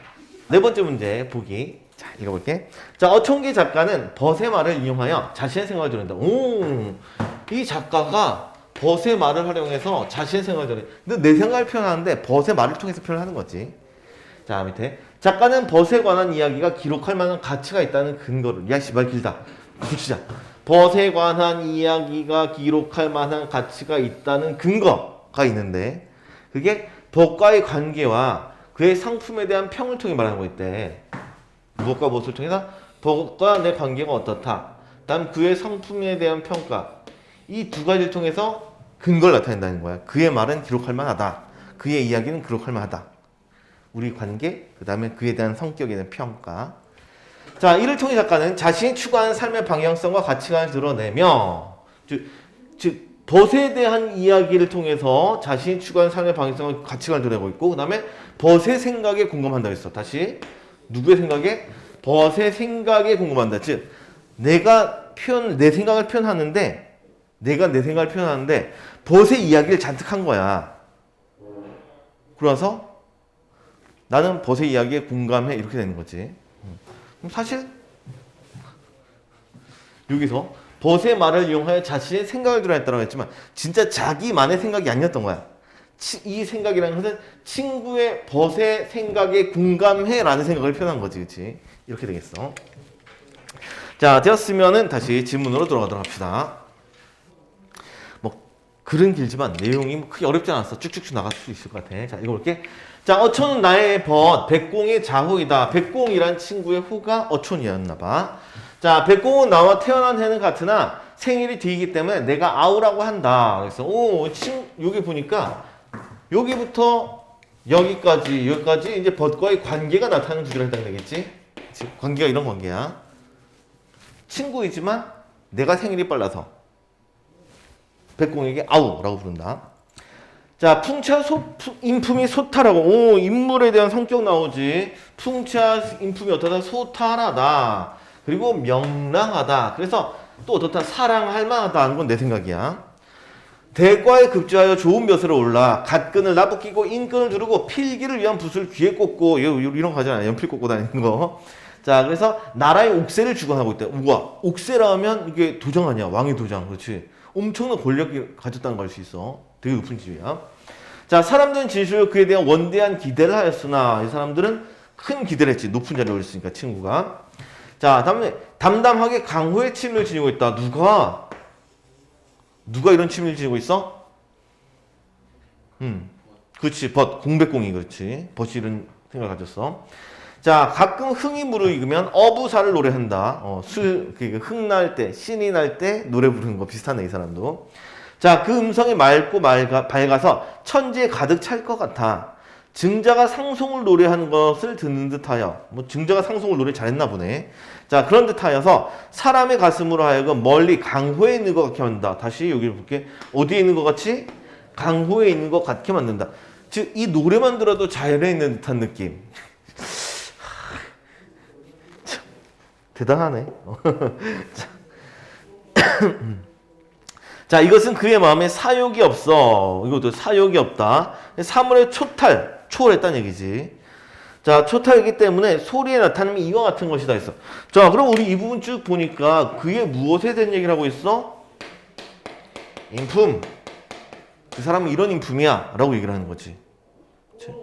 네 번째 문제 보기. 자, 읽어볼게. 자, 어촌기 작가는 벗의 말을 이용하여 자신의 생각을 드러낸다. 이 작가가 벗의 말을 활용해서 자신의 생각을 드러내. 근데 내 생각을 표현하는데 벗의 말을 통해서 표현하는 거지. 자, 밑에 작가는 벗에 관한 이야기가 기록할 만한 가치가 있다는 근거를. 야, 씨발 길다. 고치자. 벗에 관한 이야기가 기록할 만한 가치가 있다는 근거가 있는데 그게 벗과의 관계와 그의 상품에 대한 평을 통해 말하는 거 있대. 무엇과 무엇을 통해서? 벗과 내 관계가 어떻다. 다음 그의 상품에 대한 평가. 이 두 가지를 통해서 근거를 나타낸다는 거야. 그의 말은 기록할 만하다. 그의 이야기는 기록할 만하다. 우리 관계, 그 다음에 그에 대한 성격에 대한 평가. 자, 이를 통해 작가는 자신이 추구하는 삶의 방향성과 가치관을 드러내며 즉 벗에 대한 이야기를 통해서 자신이 추구하는 삶의 방향성과 가치관을 드러내고 있고 그 다음에 벗의 생각에 공감한다고 했어. 다시 누구의 생각에? 벗의 생각에 공감한다. 즉 내가 내 생각을 표현하는데 내가 내 생각을 표현하는데 벗의 이야기를 잔뜩 한 거야. 그래서 나는 벗의 이야기에 공감해 이렇게 되는 거지. 사실 여기서 벗의 말을 이용하여 자신의 생각을 드러냈다고 했지만 진짜 자기만의 생각이 아니었던 거야. 이 생각이라는 것은 친구의 벗의 생각에 공감해 라는 생각을 표현한 거지. 그치? 이렇게 되겠어. 자, 되었으면은 다시 질문으로 들어가도록 합시다. 뭐 글은 길지만 내용이 크게 어렵지 않았어. 쭉쭉쭉 나갈 수 있을 것 같아. 자, 읽어볼게. 자, 어촌은 나의 벗, 백공의 자후이다. 백공이란 친구의 후가 어촌이었나 봐. 자, 백공은 나와 태어난 해는 같으나 생일이 뒤이기 때문에 내가 아우라고 한다. 그래서 여기 보니까 여기부터 여기까지 이제 벗과의 관계가 나타나는 구조를 해당이 되겠지? 관계가 이런 관계야. 친구이지만 내가 생일이 빨라서 백공에게 아우라고 부른다. 자, 풍차 인품이 소탈하고 인물에 대한 성격 나오지. 풍차 인품이 어떠다? 소탈하다. 그리고 명랑하다. 그래서 또 어떻다? 사랑할 만하다는 건 내 생각이야. 대과에 급제하여 좋은 벼슬을 올라 갓끈을 나부끼고 인끈을 두르고 필기를 위한 붓을 귀에 꽂고 이런 거 하잖아. 연필 꽂고 다니는 거. 자, 그래서 나라의 옥세를 주관하고 있다. 우와, 옥세라 하면 이게 도장 아니야. 왕의 도장. 그렇지? 엄청난 권력이 가졌다는 걸 알 수 있어. 되게 높은 집이야. 자, 사람들은 진실로 그에 대한 원대한 기대를 하였으나 이 사람들은 큰 기대를 했지. 높은 자리에 올렸으니까 친구가. 자, 다음에 담담하게 강호의 취미를 지니고 있다. 누가 이런 취미를 지니고 있어? 그렇지. 공백공이 그렇지. 벗이 이런 생각을 가졌어. 자, 가끔 흥이 무르익으면 어부사를 노래한다. 흥날 때, 신이 날 때 노래 부르는 거 비슷하네, 이 사람도. 자, 그 음성이 맑고 밝아서 천지에 가득 찰 것 같아. 증자가 상송을 노래하는 것을 듣는 듯하여, 증자가 상송을 노래 잘했나 보네. 자, 그런 듯하여서 사람의 가슴으로 하여금 멀리 강호에 있는 것 같게 만든다. 다시 여기를 볼게. 어디에 있는 것 같이? 강호에 있는 것 같게 만든다. 즉, 이 노래만 들어도 자연에 있는 듯한 느낌. 대단하네. 자, 이것은 그의 마음에 사욕이 없어. 이것도 사욕이 없다. 사물의 초월했다는 얘기지. 자, 초탈이기 때문에 소리에 나타남이 이와 같은 것이다 했어. 자, 그럼 우리 이 부분 쭉 보니까 그의 무엇에 대한 얘기를 하고 있어? 인품. 그 사람은 이런 인품이야 라고 얘기를 하는 거지. 그치?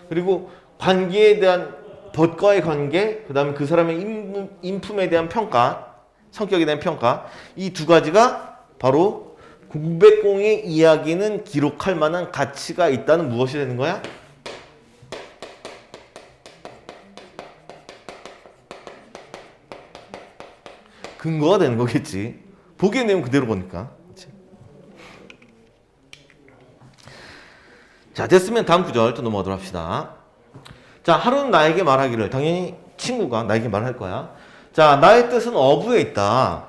그리고 관계에 대한 벗과의 관계, 그 다음에 그 사람의 인품에 대한 평가, 성격에 대한 평가, 이 두 가지가 바로 공백공의 이야기는 기록할 만한 가치가 있다는 무엇이 되는 거야? 근거가 되는 거겠지. 보기의 내용 그대로 보니까. 그치? 자, 됐으면 다음 구절 또 넘어가도록 합시다. 자, 하루는 나에게 말하기를, 당연히 친구가 나에게 말할 거야. 자, 나의 뜻은 어부에 있다.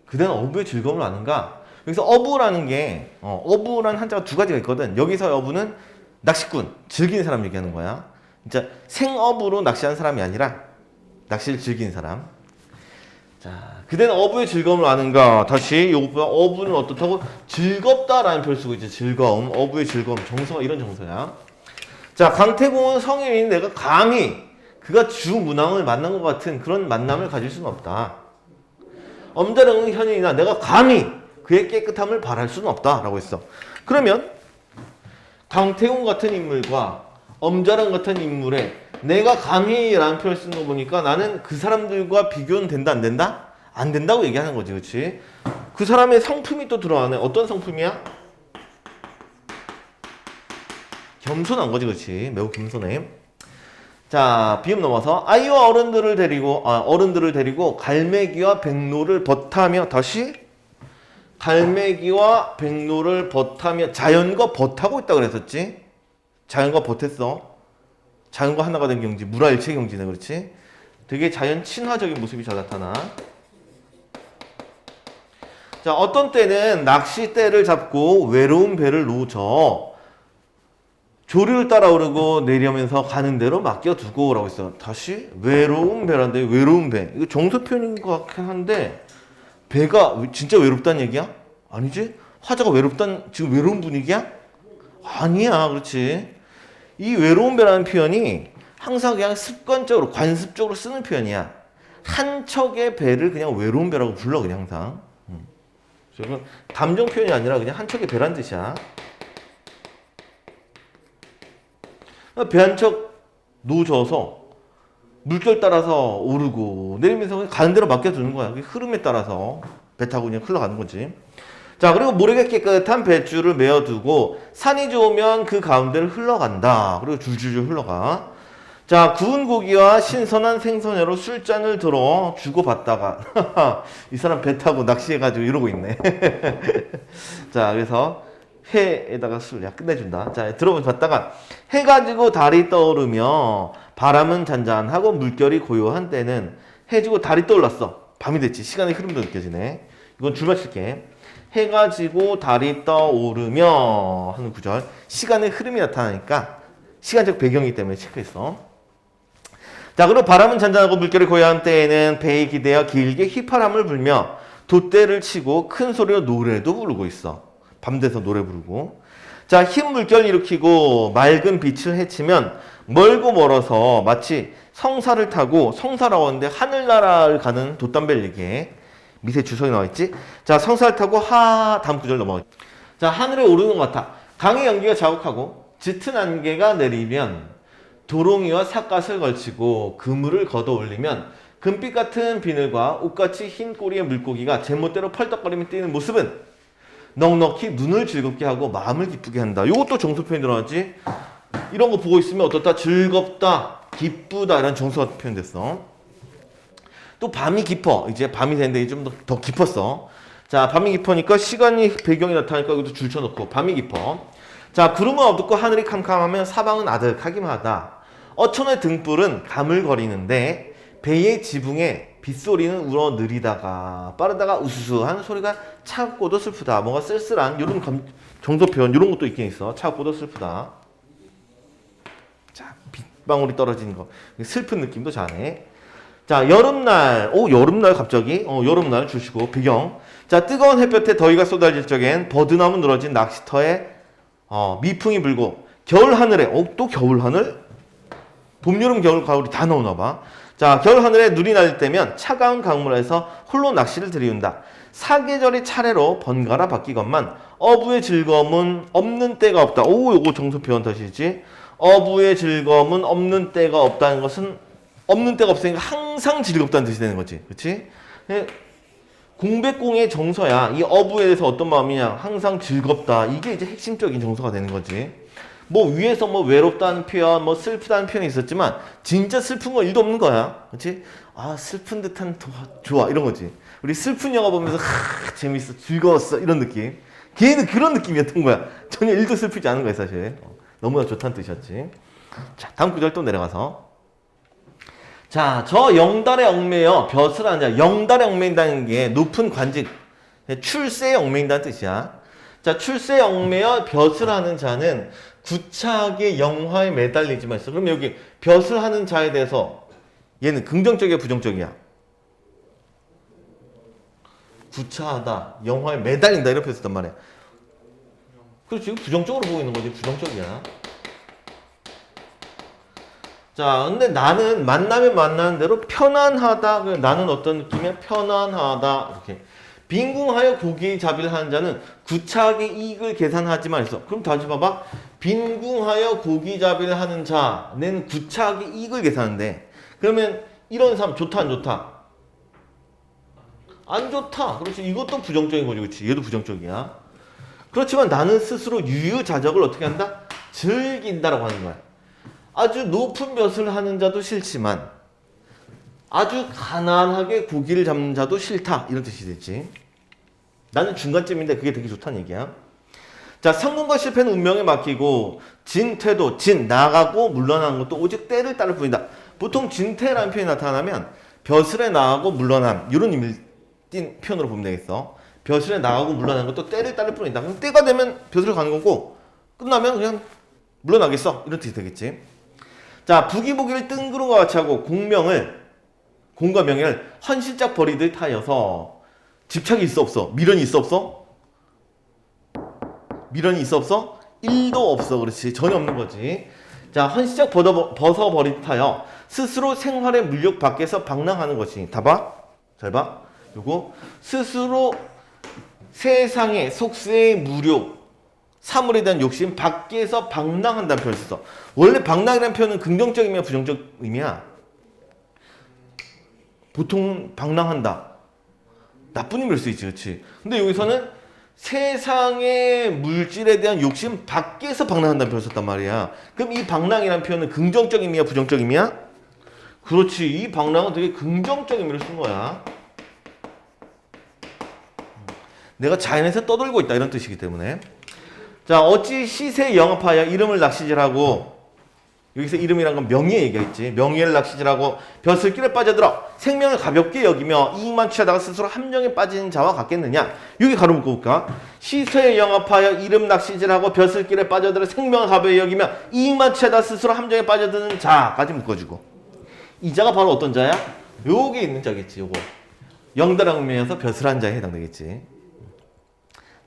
그대는 어부의 즐거움을 아는가? 여기서 어부라는 게, 어부라는 한자가 두 가지가 있거든. 여기서 어부는 낚시꾼, 즐기는 사람 얘기하는 거야. 진짜 생어부로 낚시하는 사람이 아니라 낚시를 즐기는 사람. 자, 그대는 어부의 즐거움을 아는가? 다시 이것보다 어부는 어떻다고? 즐겁다라는 표현 쓰고 있지. 즐거움, 어부의 즐거움, 정서가 이런 정서야. 자, 강태공은 성인인 내가 감히 그가 주문왕을 만난 것 같은 그런 만남을 가질 수는 없다. 엄자령은 현인이나 내가 감히 그의 깨끗함을 바랄 수는 없다 라고 했어. 그러면 강태공 같은 인물과 엄자령 같은 인물에 내가 감히 라는 표현을 쓰는 거 보니까 나는 그 사람들과 비교는 된다 안 된다? 안 된다고 얘기하는 거지. 그렇지? 그 사람의 성품이 또 들어가네. 어떤 성품이야? 겸손한 거지. 그렇지? 매우 겸손해. 자, 비음 넘어서 아이와 어른들을 데리고 갈매기와 백로를 벗하며 다시 갈매기와 백로를 벗하며 자연과 벗하고 있다 그랬었지? 자연과 벗했어. 자연과 하나가 된 경지, 물화일체 경지네. 그렇지? 되게 자연 친화적인 모습이 잘 나타나. 자, 어떤 때는 낚싯대를 잡고 외로운 배를 놓쳐 조류를 따라 오르고 내려면서 가는 대로 맡겨두고 라고 했어. 다시 외로운 배란데. 외로운 배, 이거 정서 표현인 것 같긴 한데 배가 진짜 외롭다는 얘기야? 아니지? 화자가 지금 외로운 분위기야? 아니야. 그렇지? 이 외로운 배라는 표현이 항상 그냥 습관적으로 관습적으로 쓰는 표현이야. 한 척의 배를 그냥 외로운 배라고 불러. 그냥 항상. 그래서 감정 표현이 아니라 그냥 한 척의 배란 뜻이야. 배 한 척 놓쳐서 물결 따라서 오르고 내리면서 그냥 가는 대로 맡겨두는 거야. 흐름에 따라서 배 타고 그냥 흘러가는 거지. 자, 그리고 모래가 깨끗한 뱃줄을 메어두고 산이 좋으면 그 가운데를 흘러간다. 그리고 줄줄줄 흘러가. 자, 구운 고기와 신선한 생선회로 술잔을 들어 주고받다가 이 사람 배 타고 낚시해가지고 이러고 있네. 자, 그래서 회에다가 술, 야, 끝내준다. 자, 들어봤다가 해가지고 달이 떠오르며 바람은 잔잔하고 물결이 고요한 때는 해지고 달이 떠올랐어. 밤이 됐지. 시간의 흐름도 느껴지네. 이건 줄 맞출게. 해가 지고 달이 떠오르며 하는 구절. 시간의 흐름이 나타나니까 시간적 배경이기 때문에 체크했어. 자, 그리고 바람은 잔잔하고 물결이 고요한 때에는 배에 기대어 길게 휘파람을 불며 돛대를 치고 큰 소리로 노래도 부르고 있어. 밤 돼서 노래 부르고. 자, 흰 물결 일으키고 맑은 빛을 헤치면 멀고 멀어서 마치 성사를 타고, 성사라고 하는데 하늘나라를 가는 돛담배를 얘기해. 밑에 주석이 나와있지? 자, 성사를 타고 다음 구절 넘어가. 자, 하늘에 오르는 것 같아. 강의 연기가 자욱하고 짙은 안개가 내리면 도롱이와 삿갓을 걸치고 그물을 걷어 올리면 금빛 같은 비늘과 옷같이 흰 꼬리의 물고기가 제멋대로 펄떡거리며 뛰는 모습은 넉넉히 눈을 즐겁게 하고 마음을 기쁘게 한다. 요것도 정서 표현이 들어가지. 이런 거 보고 있으면 어떻다? 즐겁다, 기쁘다 이런 정서가 표현됐어. 또 밤이 깊어. 이제 밤이 됐는데 좀 더 깊었어. 자, 밤이 깊으니까 시간이 배경이 나타나니까 이것도 줄쳐놓고 밤이 깊어. 자, 구름은 어둡고 하늘이 캄캄하면 사방은 아득하기만 하다. 어촌의 등불은 가물거리는데 배의 지붕에 빗소리는 울어 느리다가 빠르다가 우수수한 소리가 차갑고도 슬프다. 뭔가 쓸쓸한 이런 정서 표현 이런 것도 있긴 있어. 차갑고도 슬프다. 자, 빗방울이 떨어지는 거 슬픈 느낌도 자네. 자, 여름날, 여름날 갑자기, 여름날 주시고, 배경. 자, 뜨거운 햇볕에 더위가 쏟아질 적엔 버드나무 늘어진 낚시터에, 미풍이 불고, 겨울 하늘에, 또 겨울 하늘? 봄, 여름, 겨울, 가을이 다 나오나봐. 자, 겨울 하늘에 눈이 날 때면 차가운 강물에서 홀로 낚시를 들이운다. 사계절이 차례로 번갈아 바뀌건만, 어부의 즐거움은 없는 때가 없다. 요거 정수 표현 다시지. 어부의 즐거움은 없는 때가 없다는 것은 없는 때가 없으니까 항상 즐겁다는 뜻이 되는 거지. 그치? 공백공의 정서야. 이 어부에 대해서 어떤 마음이냐. 항상 즐겁다. 이게 이제 핵심적인 정서가 되는 거지. 뭐 위에서 뭐 외롭다는 표현, 뭐 슬프다는 표현이 있었지만 진짜 슬픈 거 1도 없는 거야. 그치? 아, 슬픈 듯한 좋아. 이런 거지. 우리 슬픈 영화 보면서 재밌어. 즐거웠어. 이런 느낌. 걔는 그런 느낌이었던 거야. 전혀 1도 슬프지 않은 거야, 사실. 너무나 좋다는 뜻이었지. 자, 다음 구절 또 내려가서. 자, 저 영달에 얽매여 벼슬 하는 자. 영달에 얽매인다는 게 높은 관직, 출세에 얽매인다는 뜻이야. 자, 출세에 얽매여 벼슬 하는 자는 구차하게 영화에 매달리지만 있어. 그럼 여기 벼슬 하는 자에 대해서 얘는 긍정적이야, 부정적이야? 구차하다, 영화에 매달린다 이렇게 했었단 말이야. 그렇지, 부정적으로 보고 있는 거지. 부정적이야. 자, 근데 나는 만나면 만나는 대로 편안하다. 나는 어떤 느낌이야? 편안하다. 이렇게. 빈궁하여 고기잡이를 하는 자는 구차하게 이익을 계산하지만 있어. 그럼 다시 봐봐. 빈궁하여 고기잡이를 하는 자는 구차하게 이익을 계산하는데, 그러면 이런 사람 좋다, 안 좋다? 안 좋다. 그렇지. 이것도 부정적인 거지. 그렇지. 얘도 부정적이야. 그렇지만 나는 스스로 유유자적을 어떻게 한다? 즐긴다라고 하는 거야. 아주 높은 벼슬을 하는 자도 싫지만 아주 가난하게 고기를 잡는 자도 싫다. 이런 뜻이 되지. 나는 중간쯤인데 그게 되게 좋다는 얘기야. 자, 성공과 실패는 운명에 맡기고 진퇴도, 나아가고 물러나는 것도 오직 때를 따를 뿐이다. 보통 진퇴라는 표현이 나타나면 벼슬에 나아가고 물러남, 이런 의미를 띈 표현으로 보면 되겠어. 벼슬에 나아가고 물러나는 것도 때를 따를 뿐이다. 그럼 때가 되면 벼슬을 가는 거고 끝나면 그냥 물러나겠어. 이런 뜻이 되겠지. 자, 부기보기를 뜬구름과 같이 하고 공과 명예를 헌신짝 버리듯 하여서 집착이 있어 없어? 미련이 있어 없어? 미련이 있어 없어? 1도 없어. 그렇지. 전혀 없는 거지. 자, 헌신짝 벗어버리듯 하여 스스로 생활의 물욕 밖에서 방랑하는 것이. 다 봐? 잘 봐. 요거 스스로 세상의 속세의 무욕, 사물에 대한 욕심 밖에서 방랑한다는 표현을 써. 원래 방랑이라는 표현은 긍정적 의미야, 부정적 의미야? 보통 방랑한다, 나쁜 의미일 수 있지, 그렇지? 근데 여기서는 세상의 물질에 대한 욕심 밖에서 방랑한다는 표현을 썼단 말이야. 그럼 이 방랑이라는 표현은 긍정적 의미야, 부정적 의미야? 그렇지. 이 방랑은 되게 긍정적 의미를 쓴 거야. 내가 자연에서 떠돌고 있다, 이런 뜻이기 때문에. 자, 어찌 시세에 영업하여 이름을 낚시질하고, 여기서 이름이란 건 명예 얘기했지. 명예를 낚시질하고 벼슬길에 빠져들어 생명을 가볍게 여기며 이익만 취하다가 스스로 함정에 빠지는 자와 같겠느냐. 여기 가로 묶어볼까? 시세에 영업하여 이름 낚시질하고 벼슬길에 빠져들어 생명을 가볍게 여기며 이익만 취하다가 스스로 함정에 빠져드는 자까지 묶어주고, 이 자가 바로 어떤 자야? 여기 있는 자겠지. 요거 영다랑면에서 벼슬한 자에 해당되겠지.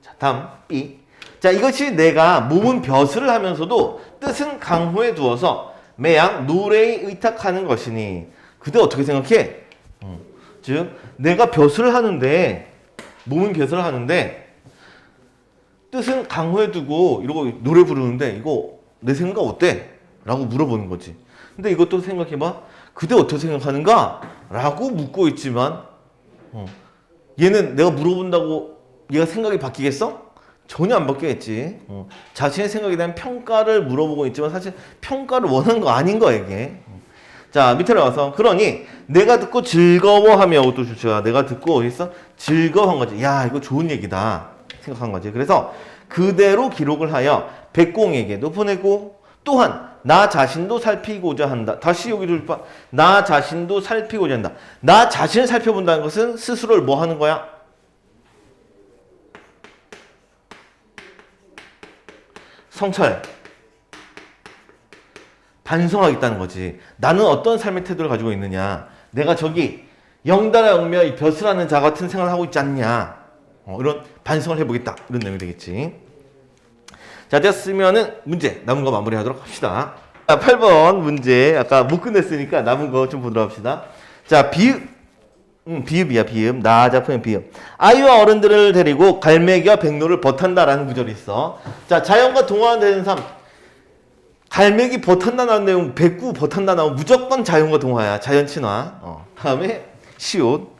자, 다음 B. 자, 이것이 내가 몸은 벼슬을 하면서도 뜻은 강호에 두어서 매양 노래에 의탁하는 것이니 그대 어떻게 생각해? 즉 내가 벼슬을 하는데, 몸은 벼슬을 하는데 뜻은 강호에 두고 이러고 노래 부르는데 이거 내 생각 어때? 라고 물어보는 거지. 근데 이것도 생각해봐. 그대 어떻게 생각하는가? 라고 묻고 있지만 얘는 내가 물어본다고 얘가 생각이 바뀌겠어? 전혀 안 바뀌겠지. 자신의 생각에 대한 평가를 물어보고 있지만 사실 평가를 원하는 거 아닌 거야, 이게. 자, 밑으로 와서 그러니 내가 듣고 즐거워하며, 또 좋죠. 내가 듣고 어딨어? 즐거워한 거지. 야, 이거 좋은 얘기다 생각한 거지. 그래서 그대로 기록을 하여 백공에게도 보내고 또한 나 자신도 살피고자 한다. 다시 여기를 봐. 나 자신도 살피고자 한다. 나 자신을 살펴본다는 것은 스스로를 뭐 하는 거야? 성찰, 반성하겠다는 거지. 나는 어떤 삶의 태도를 가지고 있느냐, 내가 저기 영달아 영미야 이 벼슬하는 자 같은 생활을 하고 있지 않냐. 이런 반성을 해보겠다. 이런 내용이 되겠지. 자, 됐으면은 문제 남은 거 마무리하도록 합시다. 자, 8번 문제 아까 못 끝냈으니까 남은 거 좀 보도록 합시다. 자, 비읍이야 비읍. 나자표현 비읍. 아이와 어른들을 데리고 갈매기와 백로를 벗한다라는 구절이 있어. 자, 자연과 동화되는 삶. 갈매기 벗한다 나온 내용, 백구 벗한다 나오면 무조건 자연과 동화야. 자연 친화. 다음에 시옷.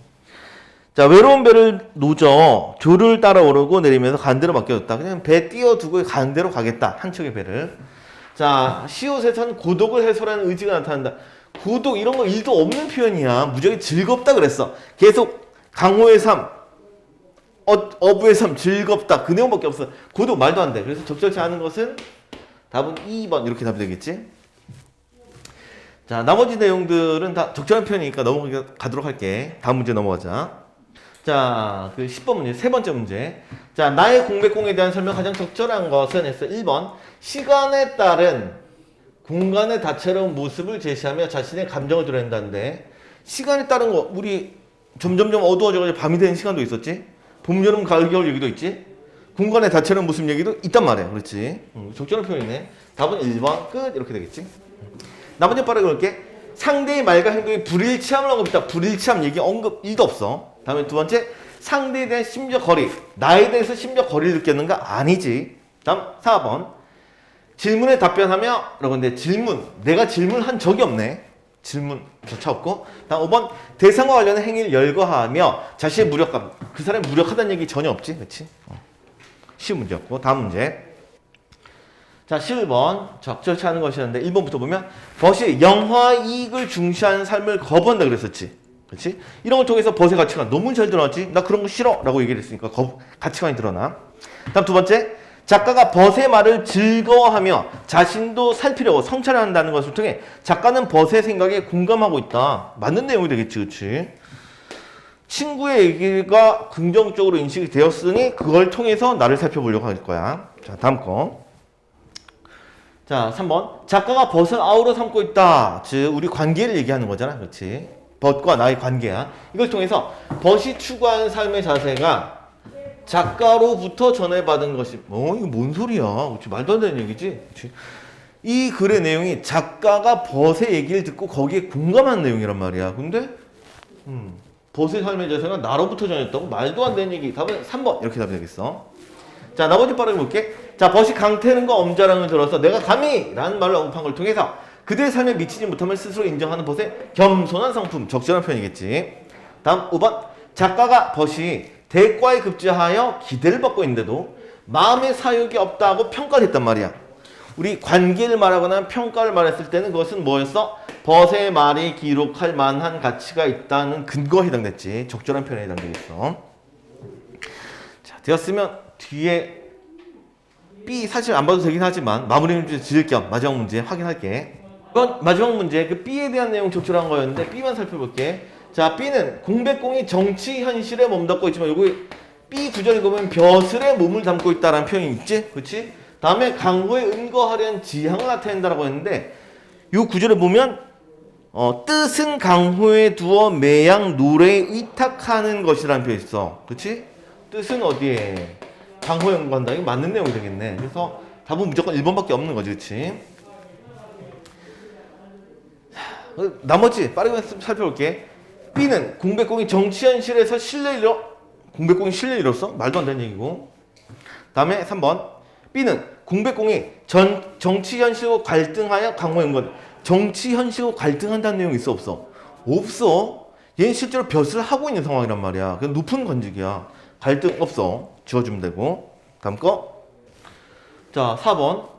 자, 외로운 배를 노져 조를 따라 오르고 내리면서 간대로 맡겨줬다. 그냥 배 띄워두고 간대로 가겠다. 한 척의 배를. 자, 시옷에서는 고독을 해소라는 의지가 나타난다. 고독 이런 거 일도 없는 표현이야. 무지하게 즐겁다 그랬어. 계속 강호의 삶, 어부의 삶 즐겁다. 그 내용밖에 없어. 고독 말도 안 돼. 그래서 적절치 않은 것은 답은 2번 이렇게 답이 되겠지. 자, 나머지 내용들은 다 적절한 표현이니까 넘어가도록 할게. 다음 문제 넘어가자. 자, 그 10번 문제, 세 번째 문제. 자, 나의 공백공에 대한 설명 가장 적절한 것은 했어. 1번. 시간에 따른 공간의 다채로운 모습을 제시하며 자신의 감정을 드러낸다는데, 시간에 따른 거, 우리 점점점 어두워져가지고 밤이 되는 시간도 있었지? 봄, 여름, 가을, 겨울 얘기도 있지? 공간의 다채로운 모습 얘기도 있단 말이야. 그렇지? 적절한 표현이네. 답은 1번 끝. 이렇게 되겠지? 나머지 빠르게 볼게. 상대의 말과 행동이 불일치함을 언급했다. 불일치함 얘기 언급 1도 없어. 다음에 두 번째, 상대에 대한 심적 거리. 나에 대해서 심적 거리를 느꼈는가? 아니지. 다음 4번. 질문에 답변하며 라고 했는데 질문. 내가 질문한 적이 없네. 질문조차 없고. 다음 5번. 대상과 관련된 행위를 열거하며 자신의 무력감. 그 사람이 무력하다는 얘기 전혀 없지. 그렇지? 쉬운 문제였고. 다음 문제. 자, 11번. 적절치 않은 것이었는데 1번부터 보면 벗이 영화 이익을 중시하는 삶을 거부한다 그랬었지. 그렇지? 이런 걸 통해서 벗의 가치관 너무 잘 드러났지? 나 그런 거 싫어! 라고 얘기를 했으니까 가치관이 드러나. 다음 두 번째. 작가가 벗의 말을 즐거워하며 자신도 살피려고 성찰을 한다는 것을 통해 작가는 벗의 생각에 공감하고 있다. 맞는 내용이 되겠지. 그렇지? 친구의 얘기가 긍정적으로 인식이 되었으니 그걸 통해서 나를 살펴보려고 할 거야. 자, 다음 거. 자, 3번. 작가가 벗을 아우로 삼고 있다. 즉, 우리 관계를 얘기하는 거잖아. 그렇지? 벗과 나의 관계야. 이걸 통해서 벗이 추구하는 삶의 자세가 작가로부터 전해받은 것이, 이거 뭔 소리야. 그렇지? 말도 안 되는 얘기지? 그렇지? 이 글의 내용이 작가가 벗의 얘기를 듣고 거기에 공감한 내용이란 말이야. 근데, 벗의 삶의 자세가 나로부터 전했다고? 말도 안 되는 얘기. 답은 3번. 이렇게 답이 되겠어. 자, 나머지 빠르게 볼게. 자, 벗이 강태는과 엄자랑을 들어서 내가 감히! 라는 말을 언급한 걸 통해서 그들의 삶에 미치지 못함을 스스로 인정하는 벗의 겸손한 성품. 적절한 표현이겠지. 다음 5번. 작가가 벗이 대과에 급제하여 기대를 받고 있는데도 마음의 사욕이 없다고 평가를 했단 말이야. 우리 관계를 말하거나 평가를 말했을 때는 그것은 뭐였어? 벗의 말이 기록할 만한 가치가 있다는 근거에 해당됐지. 적절한 표현에 해당되겠어. 자, 되었으면 뒤에 B 사실 안 봐도 되긴 하지만 마무리 문제 지을 겸 마지막 문제 확인할게. 이건 마지막 문제 그 B에 대한 내용 적절한 거였는데 B만 살펴볼게. 자, B는 공백공이 정치 현실에 몸담고 있지만 여기 B 구절에 보면 벼슬에 몸을 담고 있다라는 표현이 있지? 그렇지? 다음에 강호에 은거하려는 지향을 나타낸다라고 했는데 이 구절에 보면 뜻은 강호에 두어 매양 노래에 의탁하는 것이라는 표현이 있어. 그렇지? 뜻은 어디에? 강호에 은거한다. 이거 맞는 내용이 되겠네. 그래서 답은 무조건 1번밖에 없는 거지. 그렇지? 나머지 빠르게 살펴볼게. B는 공백공이 정치 현실에서 공백공이 신뢰를 잃었어? 말도 안 되는 얘기고. 다음에 3번. B는 공백공이 정치 현실과 갈등하여 강호에 은건. 정치 현실과 갈등한다는 내용이 있어 없어? 없어. 얘는 실제로 벼슬을 하고 있는 상황이란 말이야. 그냥 높은 관직이야. 갈등 없어. 지워주면 되고. 다음 거. 자, 4번.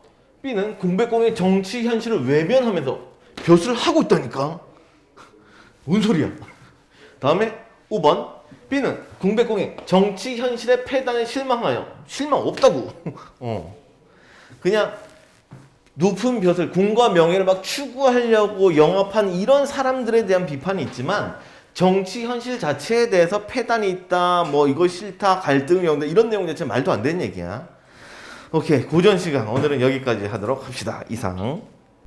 B는 공백공이 정치 현실을 외면하면서 벼슬을 하고 있다니까. 뭔 소리야. 다음에 5번. B는 공백공이 정치 현실의 패단에 실망하여. 실망 없다고. 그냥 높은 벼슬, 공과 명예를 막 추구하려고 영업한 이런 사람들에 대한 비판이 있지만 정치 현실 자체에 대해서 패단이 있다, 뭐 이거 싫다, 갈등이 온다 이런 내용 자체 말도 안 되는 얘기야. 오케이, 고전 시간 오늘은 여기까지 하도록 합시다. 이상.